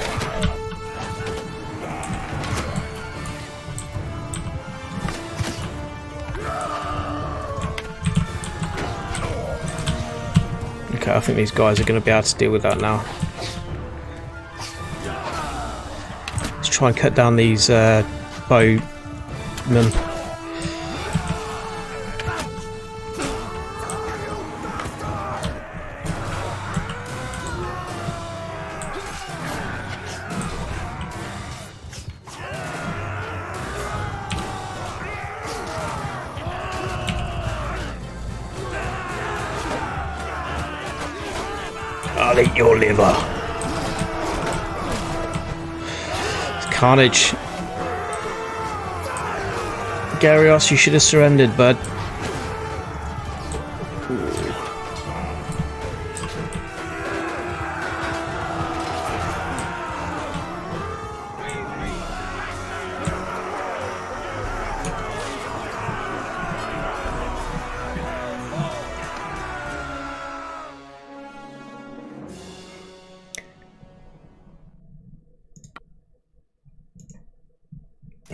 Okay, I think these guys are going to be able to deal with that now. Try and cut down these bowmen. I'll eat your liver. Carnage. Gyarios, you should have surrendered, bud.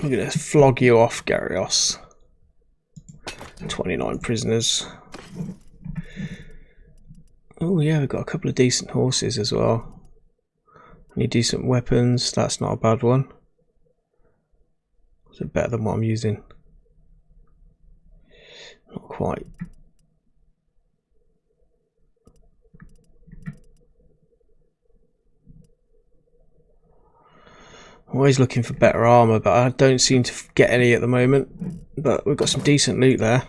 I'm going to flog you off, Gyarios. 29 prisoners. Oh yeah, we've got a couple of decent horses as well. Need decent weapons, that's not a bad one. Is it better than what I'm using? Not quite. Always looking for better armour, but I don't seem to get any at the moment. But we've got some decent loot there.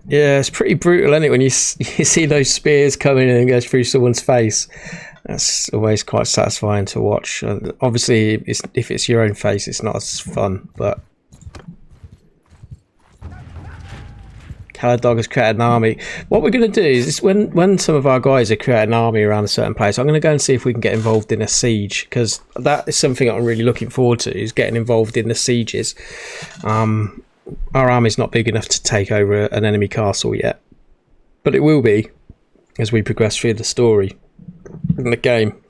Yeah, it's pretty brutal, isn't it, when you see those spears coming in and go through someone's face. That's always quite satisfying to watch. Obviously, if it's your own face, it's not as fun, but... Caladog has created an army. What we're going to do is when some of our guys are creating an army around a certain place, I'm going to go and see if we can get involved in a siege, because that is something I'm really looking forward to, is getting involved in the sieges. Our army's not big enough to take over an enemy castle yet, but it will be as we progress through the story in the game.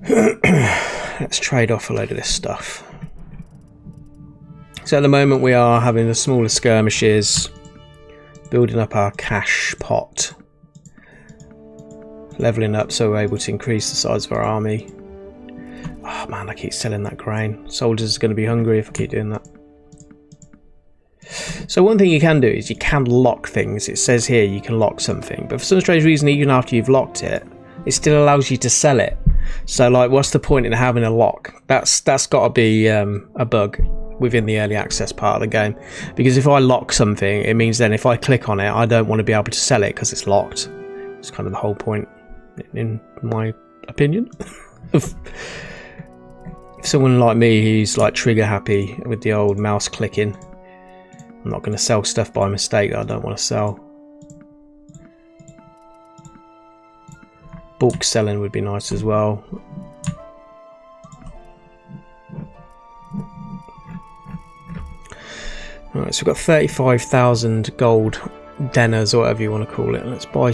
Let's trade off a load of this stuff. So at the moment we are having the smaller skirmishes, building up our cash pot, levelling up so we're able to increase the size of our army. Oh man, I keep selling that grain. Soldiers are going to be hungry if I keep doing that. So one thing you can do is you can lock things. It says here you can lock something, but for some strange reason, even after you've locked it, it still allows you to sell it. So like, what's the point in having a lock? That's got to be a bug within the early access part of the game, because if I lock something, it means then if I click on it, I don't want to be able to sell it because it's locked. It's kind of the whole point, in my opinion. If someone like me who's like trigger happy with the old mouse clicking, I'm not going to sell stuff by mistake that I don't want to sell. Bulk selling would be nice as well. Alright, so we've got 35,000 gold denars, or whatever you want to call it. Let's buy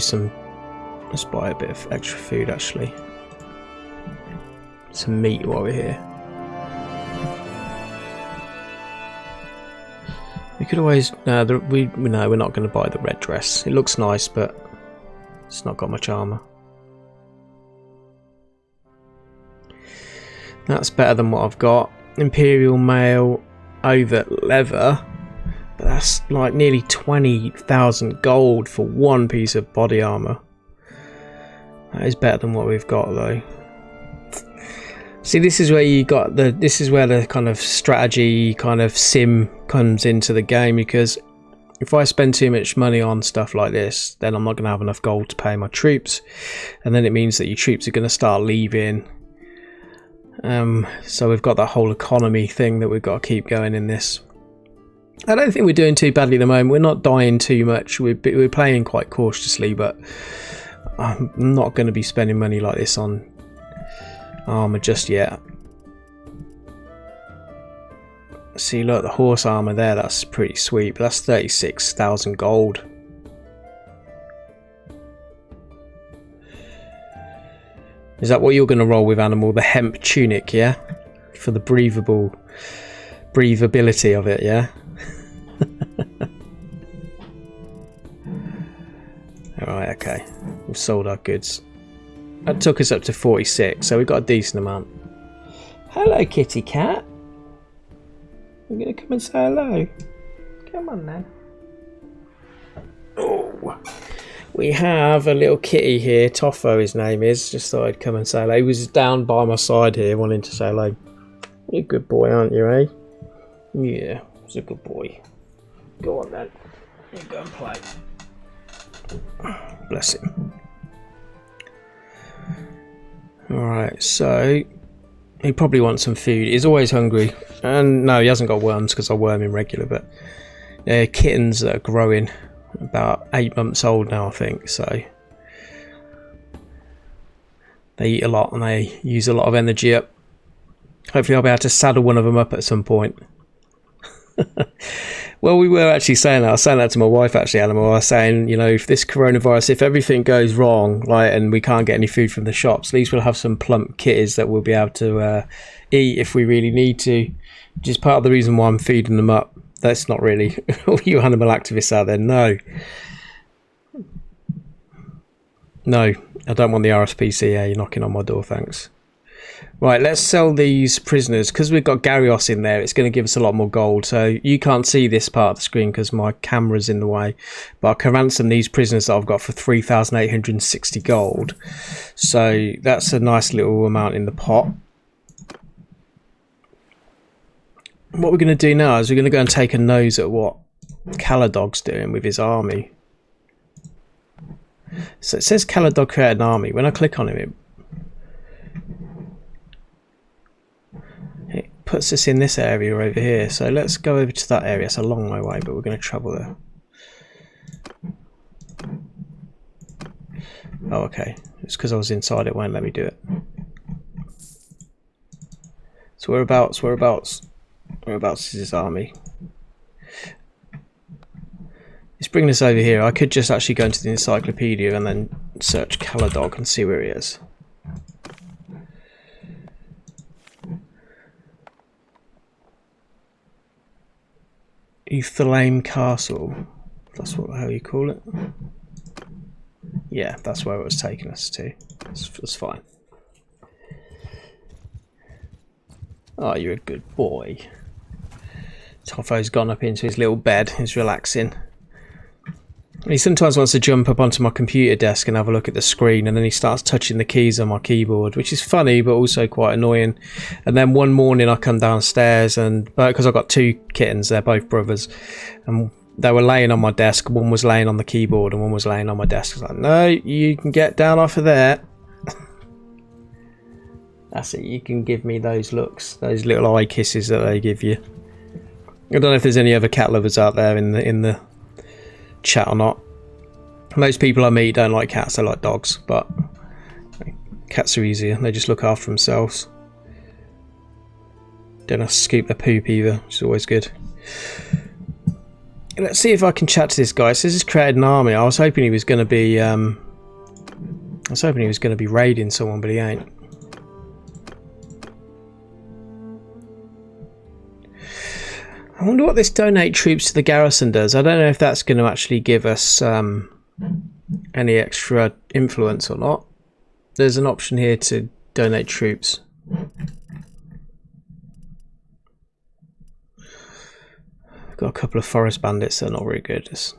a bit of extra food actually. Some meat while we're here. We could always no, we're not going to buy the red dress. It looks nice, but it's not got much armour. That's better than what I've got. Imperial mail over leather, but that's like nearly 20,000 gold for one piece of body armour. That is better than what we've got though. See, this is where you got the. This is where the kind of strategy, kind of sim comes into the game, because if I spend too much money on stuff like this, then I'm not going to have enough gold to pay my troops, and then it means that your troops are going to start leaving. So we've got that whole economy thing that we've got to keep going in this. I don't think we're doing too badly at the moment. We're not dying too much. We're playing quite cautiously, but I'm not going to be spending money like this on armor just yet. See, look, the horse armor there, that's pretty sweet, but that's 36,000 gold. Is that what you're going to roll with, Animal? The hemp tunic, yeah? For the breathability of it, yeah? Alright, okay. We've sold our goods. That took us up to 46, so we've got a decent amount. Hello, kitty cat. You're going to come and say hello? Come on, then. Oh. We have a little kitty here. Toffo, his name is. Just thought I'd come and say hello. He was down by my side here, wanting to say hello. You're a good boy, aren't you, eh? Yeah, he's a good boy. Go on, then. You go and play. Bless him. Alright, so he probably wants some food. He's always hungry. And no, he hasn't got worms because I worm him regular, but they're kittens that are growing. About 8 months old now, I think, so they eat a lot and they use a lot of energy up. Hopefully I'll be able to saddle one of them up at some point. Well, we were actually saying that. I was saying that to my wife, actually, Animal. I was saying, you know, if this coronavirus, if everything goes wrong, like, and we can't get any food from the shops, at least we'll have some plump kitties that we'll be able to eat if we really need to. Which is part of the reason why I'm feeding them up. That's not really all you animal activists out there. No, I don't want the RSPCA knocking on my door, thanks. Right, let's sell these prisoners. Because we've got Garrios in there, it's going to give us a lot more gold. So you can't see this part of the screen because my camera's in the way. But I can ransom these prisoners that I've got for 3,860 gold. So that's a nice little amount in the pot. What we're going to do now is we're going to go and take a nose at what Caladog's doing with his army. So it says Caladog created an army. When I click on him, it puts us in this area over here. So let's go over to that area. It's a long way away, but we're going to travel there. Oh, okay. It's because I was inside, it won't let me do it. So whereabouts is his army? It's bringing us over here. I could just actually go into the encyclopedia and then search Caladog and see where he is. Euthalame Castle. That's what the hell you call it. Yeah, that's where it was taking us to. That's fine. Oh, you're a good boy. Toffo's gone up into his little bed. He's relaxing. He sometimes wants to jump up onto my computer desk and have a look at the screen, and then he starts touching the keys on my keyboard, which is funny but also quite annoying. And then one morning I come downstairs, and because I've got two kittens, they're both brothers, and they were laying on my desk. One was laying on the keyboard and one was laying on my desk. I was like, no, you can get down off of there. That's it, you can give me those looks, those little eye kisses that they give you. I don't know if there's any other cat lovers out there in the chat or not. Most people I meet don't like cats, they like dogs, but cats are easier, they just look after themselves. Don't have to scoop their poop either, which is always good. Let's see if I can chat to this guy. It says he's created an army. I was hoping he was going to be raiding someone, but he ain't. I wonder what this donate troops to the garrison does. I don't know if that's going to actually give us any extra influence or not. There's an option here to donate troops. Got a couple of forest bandits that are not very good. Let's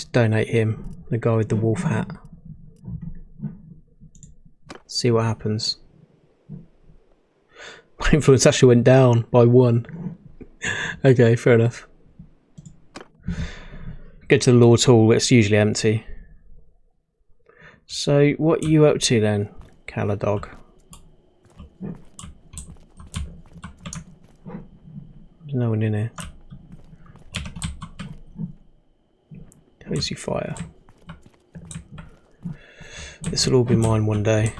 donate him, the guy with the wolf hat. See what happens. My influence actually went down by 1. Okay, fair enough. Go to the law tool, it's usually empty. So, what are you up to then, Caladog? There's no one in here. Cozy fire. This will all be mine one day.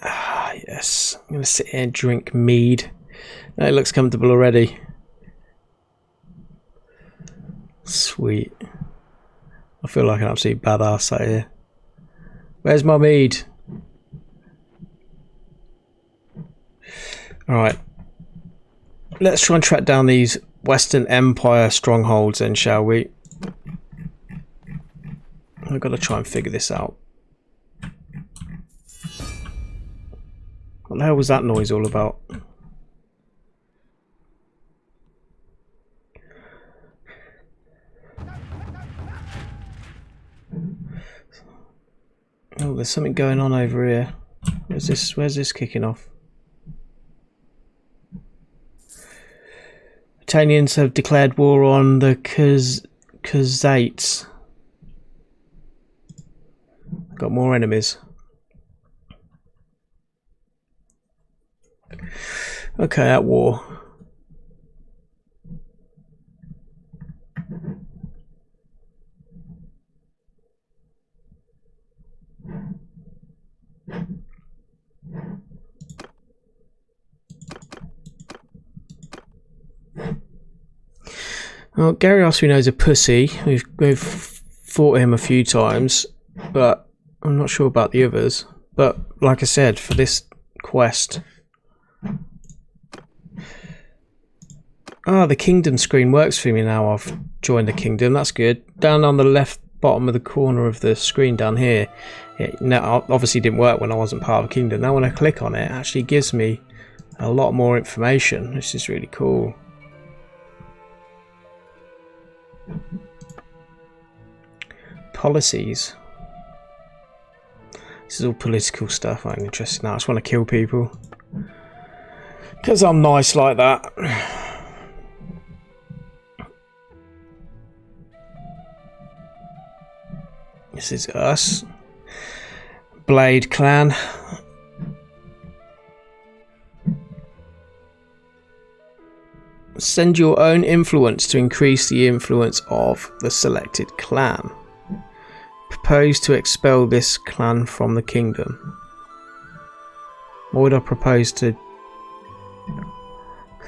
Ah, yes. I'm going to sit here and drink mead. It looks comfortable already. Sweet. I feel like an absolute badass out here. Where's my mead? Alright. Let's try and track down these Western Empire strongholds then, shall we? I've got to try and figure this out. What the hell was that noise all about? Oh, there's something going on over here. Where's this kicking off? Italians have declared war on the Khuzaits. Got more enemies. Okay, at war. Well, Gary Oswino's a pussy. We've fought him a few times, but I'm not sure about the others. But like I said, for this quest, the kingdom screen works for me now. I've joined the kingdom. That's good. Down on the left bottom of the corner of the screen down here, it now obviously didn't work when I wasn't part of the kingdom. Now when I click on it, it actually gives me a lot more information. This is really cool. Policies. This is all political stuff. I'm interested in that. I just want to kill people because I'm nice like that. This is us, Blade Clan. Send your own influence to increase the influence of the selected clan. Propose to expel this clan from the kingdom. What would I propose to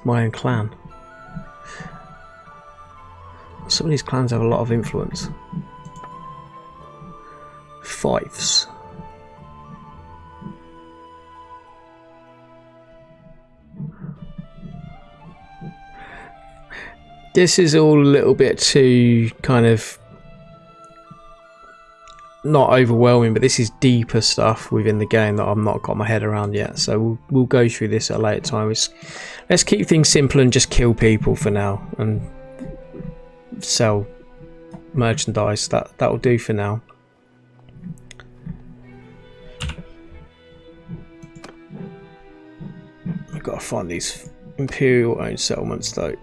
my own clan? Some of these clans have a lot of influence. Fiefs. This is all a little bit too kind of not overwhelming, but this is deeper stuff within the game that I've not got my head around yet. So we'll go through this at a later time. Let's keep things simple and just kill people for now and sell merchandise. That'll do for now. I've got to find these Imperial owned settlements though.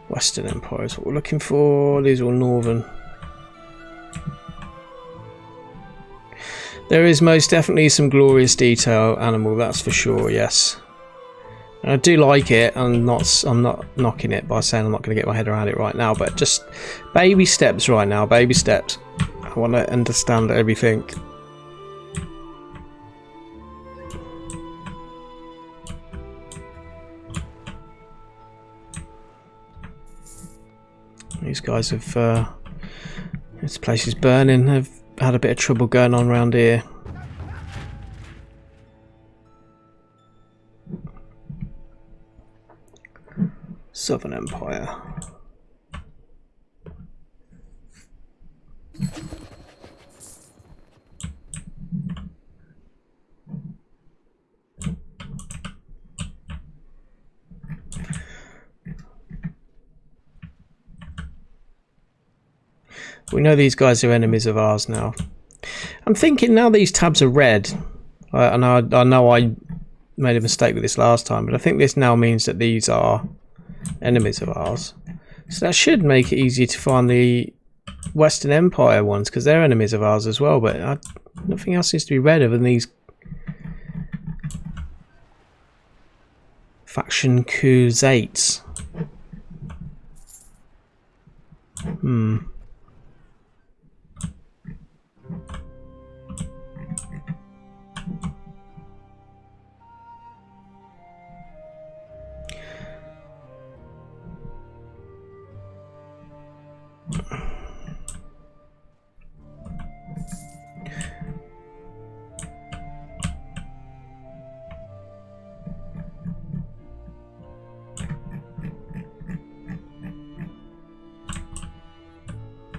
Western Empire is what we're looking for. These are all northern. There is most definitely some glorious detail animal, that's for sure, yes. And I do like it. I'm not knocking it by saying I'm not going to get my head around it right now, but just baby steps right now, baby steps. I want to understand everything. These guys have, this place is burning, they've had a bit of trouble going on around here. Southern Empire. We know these guys are enemies of ours now. I'm thinking now these tabs are red. I know I made a mistake with this last time, but I think this now means that these are enemies of ours. So that should make it easier to find the Western Empire ones, because they're enemies of ours as well, but nothing else seems to be red other than these faction Khuzaits.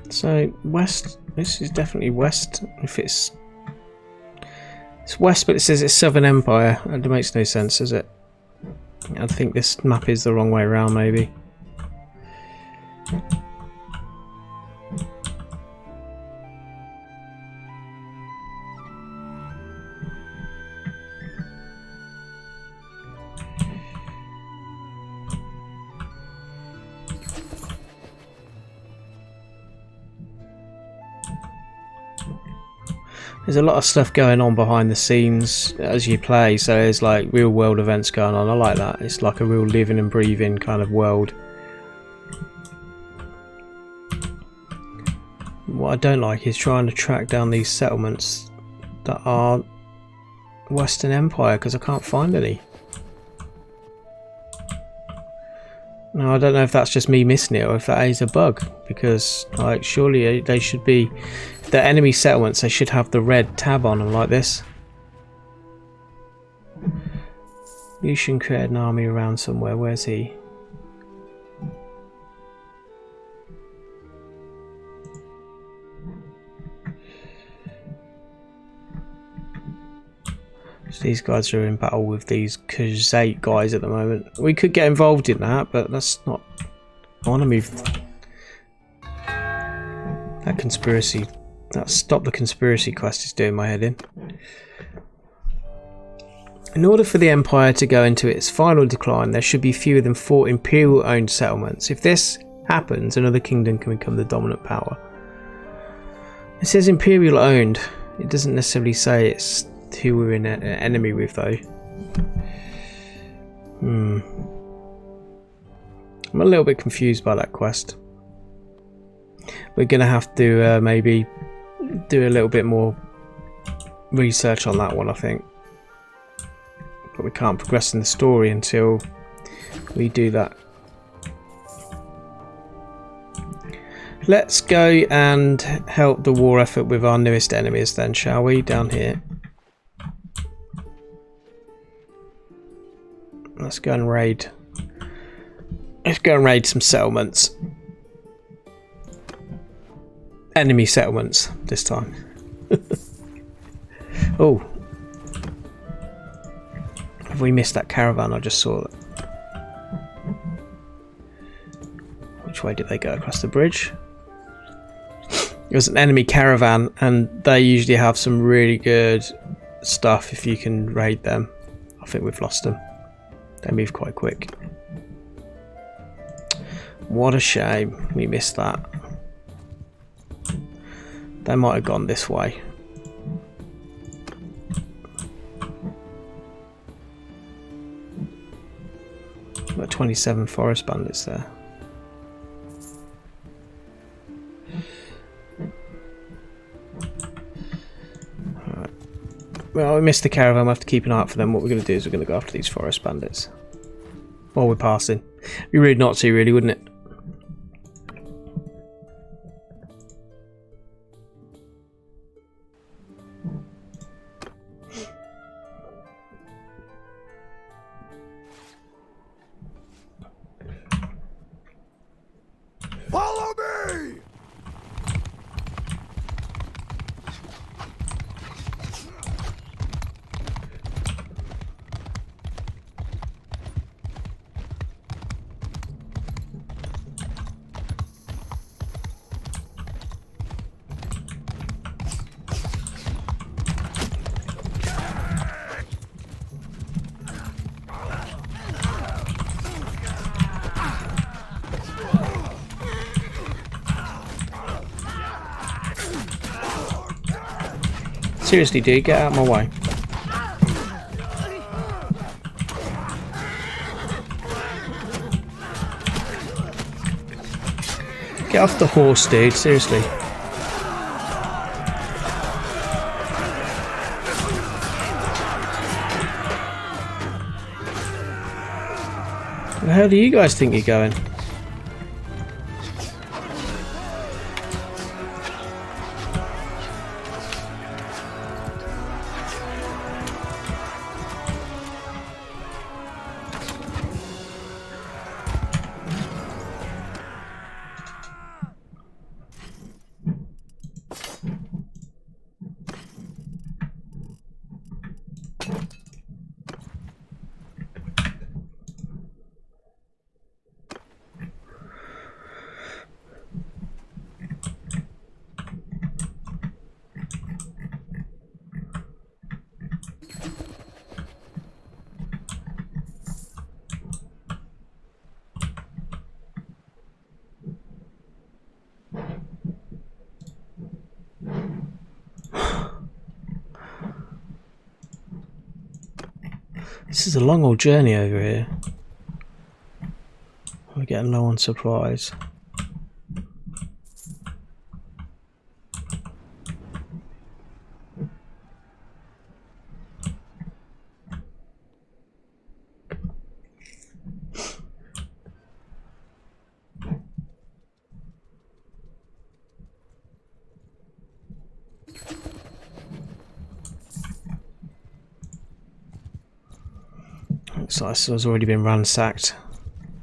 So west, this is definitely west. If it's west, but it says it's Southern Empire. That makes no sense, does it? I think this map is the wrong way around, maybe. There's a lot of stuff going on behind the scenes as you play, so there's like real world events going on. I like that. It's like a real living and breathing kind of world. What I don't like is trying to track down these settlements that are Western Empire, because I can't find any. Now I don't know if that's just me missing it or if that is a bug, because like surely they should be, if they're enemy settlements, they should have the red tab on them like this. Lucian created an army around somewhere. Where's he? So these guys are in battle with these Khuzait guys at the moment. We could get involved in that, but that's not... I want to move that conspiracy. That stop the conspiracy quest is doing my head in. In order for the Empire to go into its final decline, there should be fewer than 4 Imperial-owned settlements. If this happens, another kingdom can become the dominant power. It says Imperial-owned. It doesn't necessarily say it's who we're in an enemy with, though. I'm a little bit confused by that quest. We're going to have to maybe do a little bit more research on that one, I think. But we can't progress in the story until we do that. Let's go and help the war effort with our newest enemies then, shall we? Down here. Let's go and raid. Let's go and raid some settlements. Enemy settlements this time. Oh. Have we missed that caravan? I just saw it. Which way did they go? Across the bridge? It was an enemy caravan, and they usually have some really good stuff if you can raid them. I think we've lost them. They move quite quick. What a shame we missed that. They might have gone this way. Got 27 forest bandits there. Alright. Well, we missed the caravan. We'll have to keep an eye out for them. What we're going to do is we're going to go after these forest bandits while we're passing. It'd be rude not to, really, wouldn't it? Follow me! Seriously, dude, get out of my way. Get off the horse, dude, seriously. Where the hell do you guys think you're going? This is a long old journey over here. We're getting low on supplies. Looks like this has already been ransacked.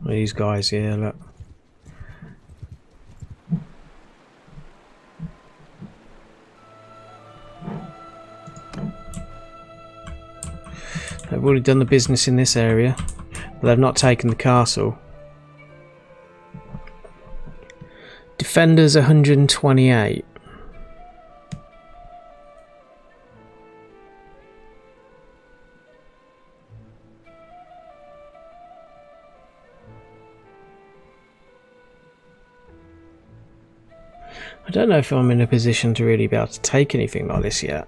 These guys here, look. They've already done the business in this area, but they've not taken the castle. Defenders 128. I don't know if I'm in a position to really be able to take anything like this yet.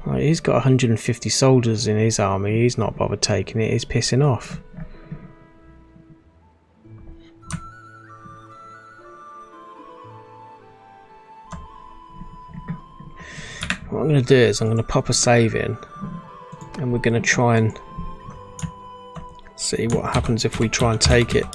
Right, he's got 150 soldiers in his army, he's not bothered taking it, he's pissing off. What I'm going to do is I'm going to pop a save in and we're going to try and see what happens if we try and take it.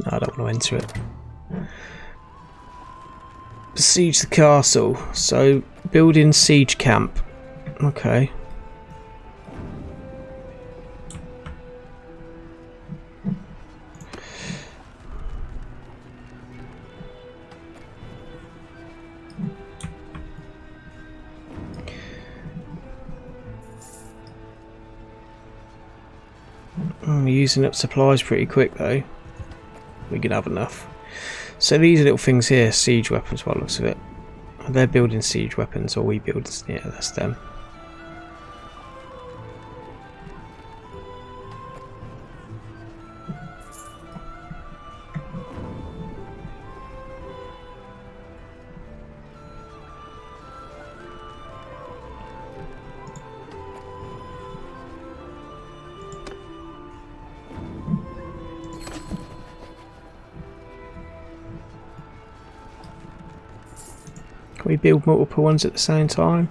No, I don't want to enter it. Besiege the castle. So, building siege camp. Okay. We're using up supplies pretty quick though. We can have enough. So these little things here, siege weapons by the looks of it. They're building siege weapons, or we build, yeah, that's them. Can we build multiple ones at the same time?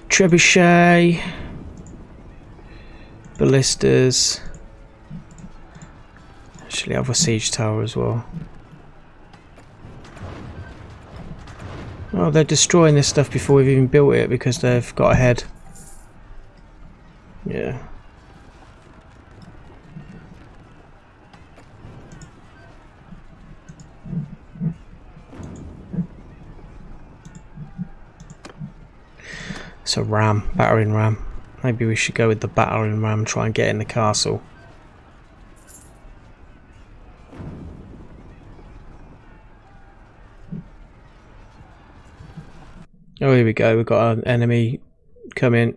Trebuchet, ballistas. Actually, I have a siege tower as well. Oh, they're destroying this stuff before we've even built it because they've got ahead. Yeah. It's a ram, battering ram. Maybe we should go with the battering ram, try and get in the castle. Oh, here we go. We've got an enemy coming.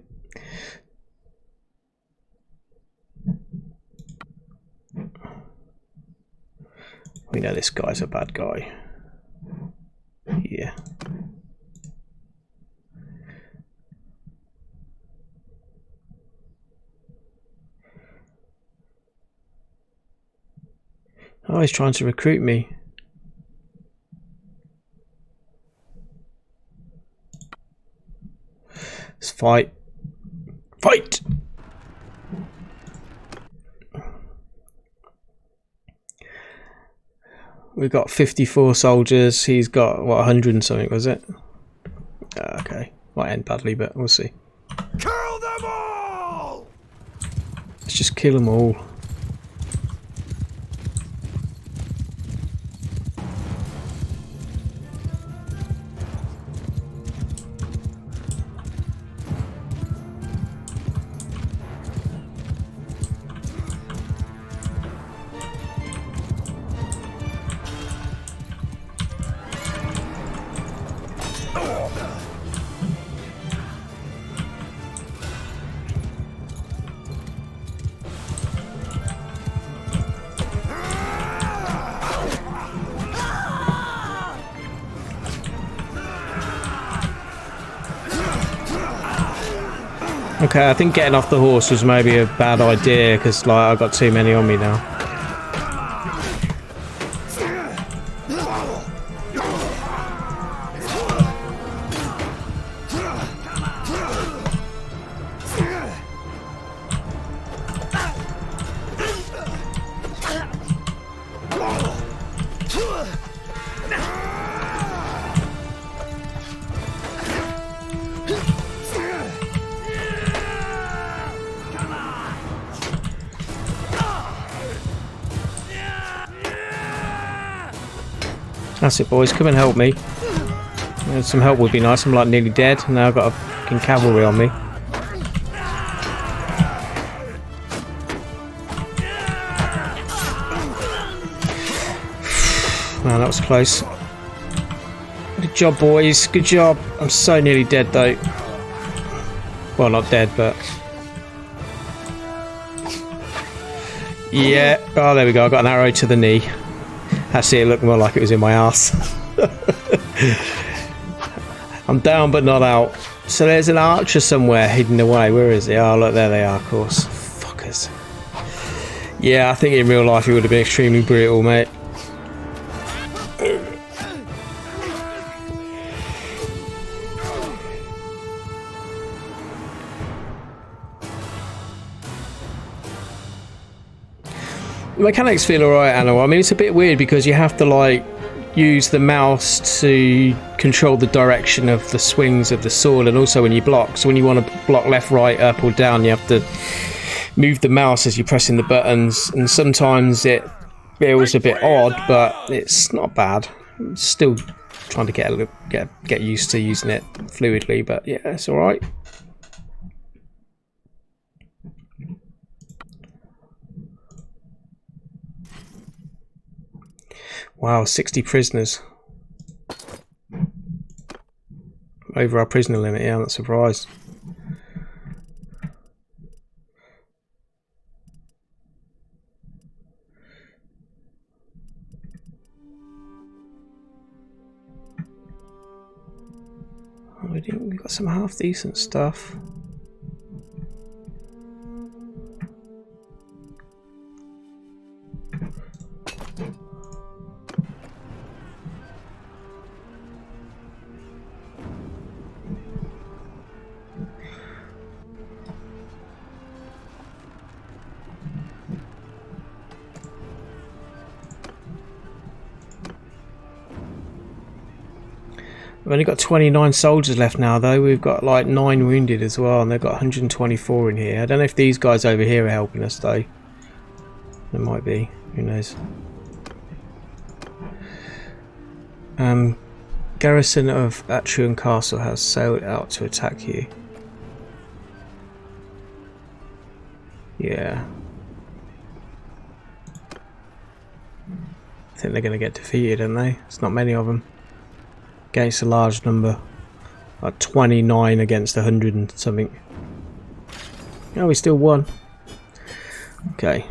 We know this guy's a bad guy. Yeah. Oh, he's trying to recruit me. Let's fight. Fight! We've got 54 soldiers. He's got, what, 100 and something, was it? Okay. Might end badly, but we'll see. Kill them all! Let's just kill them all. Okay, I think getting off the horse was maybe a bad idea because, like, I've got too many on me now. That's it, boys. Come and help me. Some help would be nice. I'm like nearly dead. Now I've got a fucking cavalry on me. Man, that was close. Good job, boys. Good job. I'm so nearly dead, though. Well, not dead, but... yeah. Oh, there we go. I got an arrow to the knee. Actually, it looked more like it was in my ass. I'm down but not out. So there's an archer somewhere hidden away. Where is he? Oh, look, there they are, of course. Fuckers. Yeah, I think in real life he would have been extremely brutal, mate. The mechanics feel alright, Anna. I mean, it's a bit weird because you have to, like, use the mouse to control the direction of the swings of the sword, and also when you block. So when you want to block left, right, up or down, you have to move the mouse as you're pressing the buttons, and sometimes it feels a bit odd, but it's not bad. I'm still trying to get used to using it fluidly, but yeah, it's alright. Wow, 60 prisoners. Over our prisoner limit, yeah, I'm not surprised. Oh, we've got some half decent stuff. We've only got 29 soldiers left now, though. We've got like 9 wounded as well, and they've got 124 in here. I don't know if these guys over here are helping us, though. There might be. Who knows? Garrison of Atrium Castle has sailed out to attack you. Yeah. I think they're going to get defeated, aren't they? There's not many of them. Against a large number. Like 29 against 100 and something. Oh, we still won. Okay.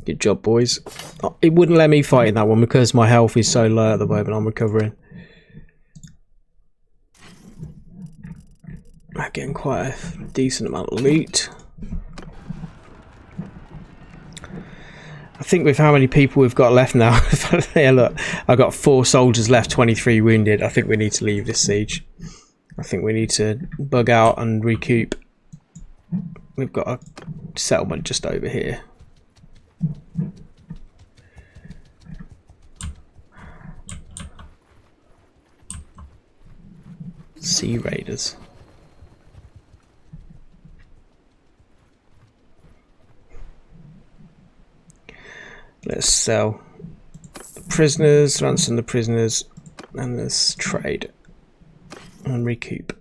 Good job, boys. Oh, it wouldn't let me fight in that one because my health is so low at the moment. I'm recovering. I'm getting quite a decent amount of loot. I think with how many people we've got left now, yeah, look, I've got 4 soldiers left, 23 wounded. I think we need to leave this siege. I think we need to bug out and recoup. We've got a settlement just over here. Sea Raiders. Let's sell the prisoners, ransom the prisoners, and let's trade and recoup.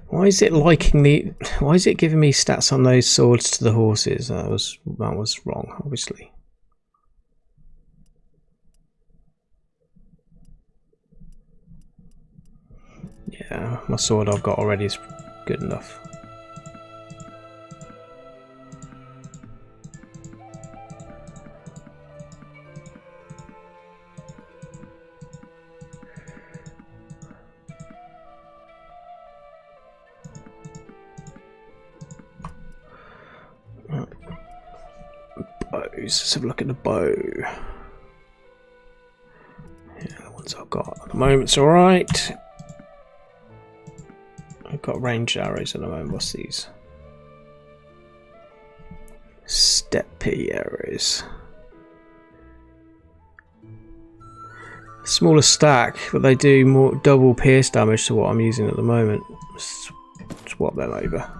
Why is it liking the? Why is it giving me stats on those swords to the horses? That was wrong, obviously. Yeah, my sword I've got already is good enough. Let's have a look at the bow. Yeah, the ones I've got at the moment's alright. I've got ranged arrows at the moment. What's these? Steppe arrows. Smaller stack, but they do more double pierce damage to what I'm using at the moment. Let's swap them over.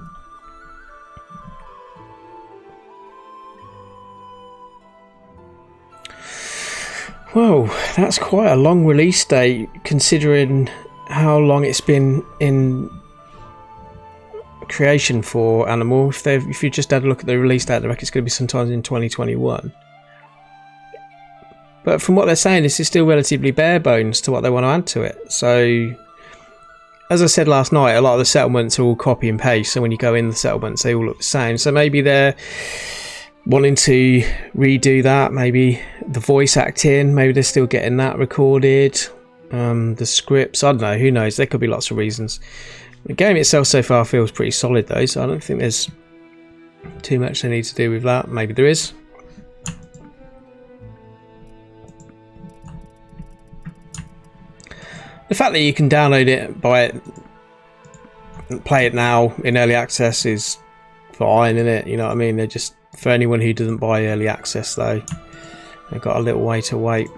Whoa, that's quite a long release date considering how long it's been in creation for Animal. If you just had a look at the release date, I reckon it's going to be sometime in 2021. But from what they're saying, this is still relatively bare bones to what they want to add to it. So, as I said last night, a lot of the settlements are all copy and paste. So when you go in the settlements, they all look the same. So maybe they're wanting to redo that. Maybe the voice acting, maybe they're still getting that recorded. The scripts, I don't know, who knows, there could be lots of reasons. The game itself so far feels pretty solid though, so I don't think there's too much they need to do with that. Maybe there is. The fact that you can download it, buy it, and play it now in early access is fine, isn't it? You know what I mean? They're just, for anyone who doesn't buy early access though, they've got a little way to wait.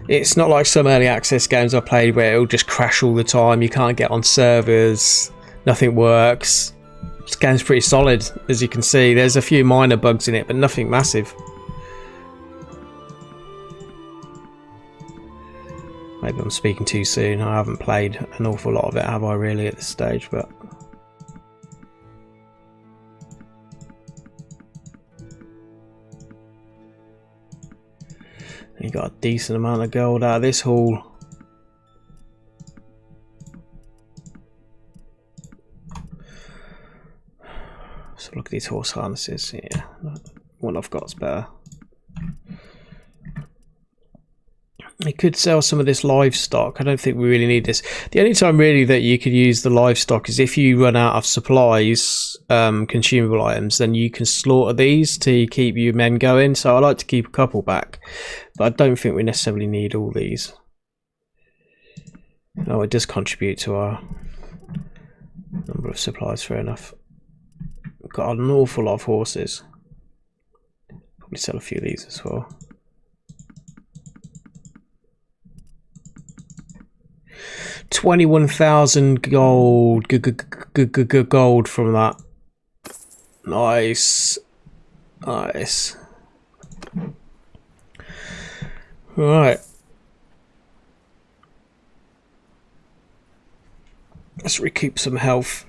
It's not like some early access games I played where it'll just crash all the time. You can't get on servers, nothing works. This game's pretty solid, as you can see. There's a few minor bugs in it, but nothing massive. Maybe I'm speaking too soon. I haven't played an awful lot of it, have I really, at this stage? But you got a decent amount of gold out of this haul. So look at these horse harnesses. Yeah, one I've got's better. You could sell some of this livestock. I don't think we really need this. The only time really that you could use the livestock is if you run out of supplies, consumable items, then you can slaughter these to keep your men going. So I like to keep a couple back, but I don't think we necessarily need all these. No, it does contribute to our number of supplies, fair enough. We've got an awful lot of horses. Probably sell a few of these as well. 21,000 gold. Gold from that. Nice. Nice. Right. Let's recoup some health.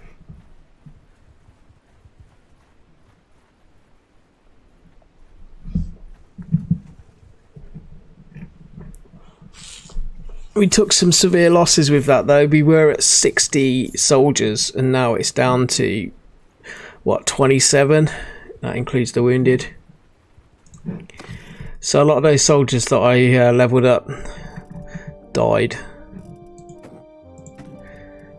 We took some severe losses with that though. We were at 60 soldiers and now it's down to what, 27? That includes the wounded. So a lot of those soldiers that I leveled up died.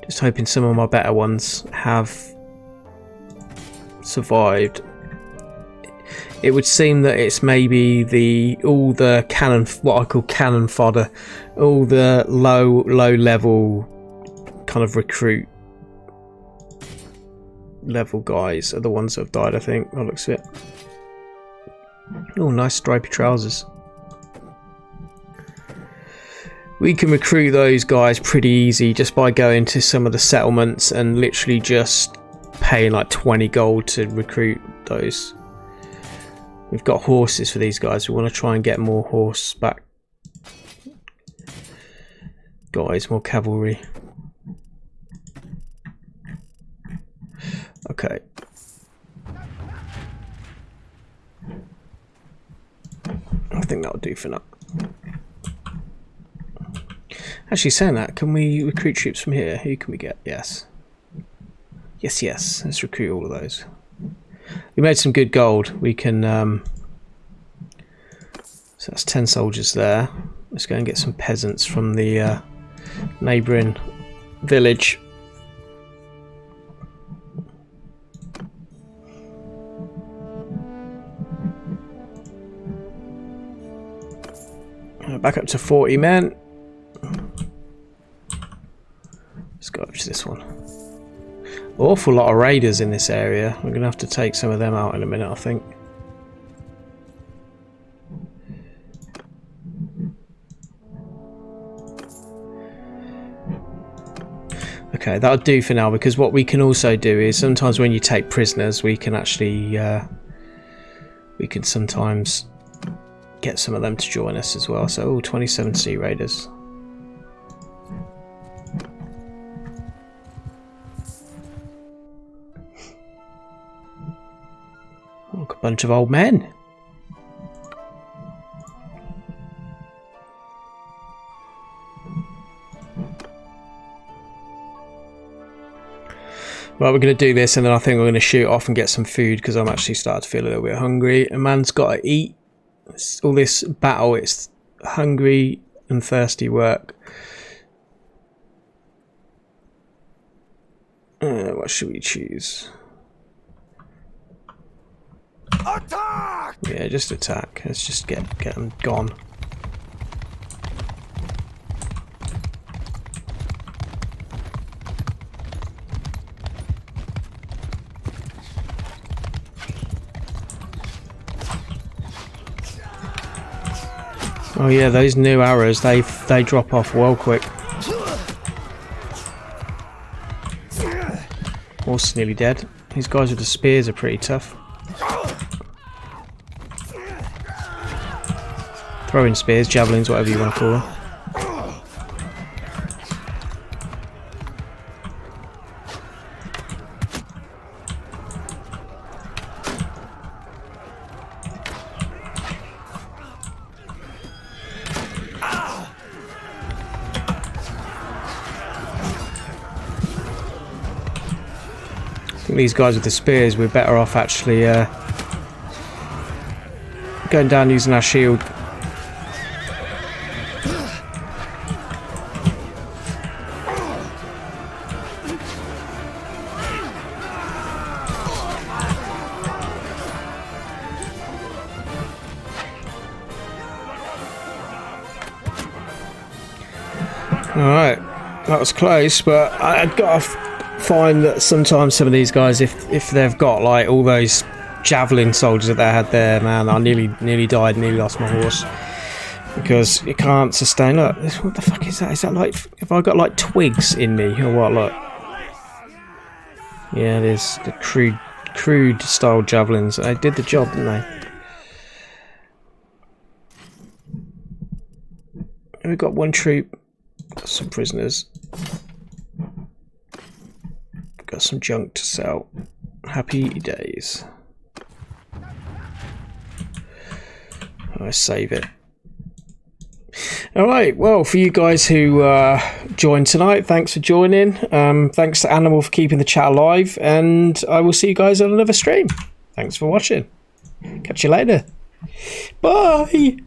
Just hoping some of my better ones have survived. It would seem that it's maybe all the cannon, what I call cannon fodder, all the low level kind of recruit level guys are the ones that have died, I think. That looks it. Oh, nice stripy trousers. We can recruit those guys pretty easy just by going to some of the settlements and literally just paying like 20 gold to recruit those. We've got horses for these guys. We want to try and get more horseback guys, more cavalry. Okay. I think that'll do for now. Actually, saying that, can we recruit troops from here? Who can we get? Yes. Yes. Let's recruit all of those. We made some good gold. We can... so that's 10 soldiers there. Let's go and get some peasants from the neighbouring village. Back up to 40 men. Let's go up to this one. Awful lot of raiders in this area. We're going to have to take some of them out in a minute, I think. Okay, that'll do for now, because what we can also do is sometimes when you take prisoners, we can actually we can sometimes get some of them to join us as well. So 27 sea raiders. Look, a bunch of old men. Right, we're going to do this and then I think we're going to shoot off and get some food because I'm actually starting to feel a little bit hungry. A man's got to eat. All this battle, it's hungry and thirsty work. What should we choose? Attack! Yeah, just attack. Let's just get them gone. Oh yeah, those new arrows, they drop off well quick. Horse nearly dead. These guys with the spears are pretty tough. Throwing spears, javelins, whatever you want to call them. These guys with the spears, we're better off actually going down using our shield. Alright, that was close, but I've got to find that sometimes some of these guys, if they've got like all those javelin soldiers that they had there, man, I nearly died, nearly lost my horse. because you can't sustain. Look, what the fuck is that? Is that like, have I got like twigs in me or what? Look. Yeah, there's the crude style javelins. They did the job, didn't they? And we've got one troop, got some prisoners, got some junk to sell. Happy days. I save it. Alright, well, for you guys who joined tonight, thanks for joining. Thanks to Animal for keeping the chat alive, and I will see you guys on another stream. Thanks for watching. Catch you later. Bye!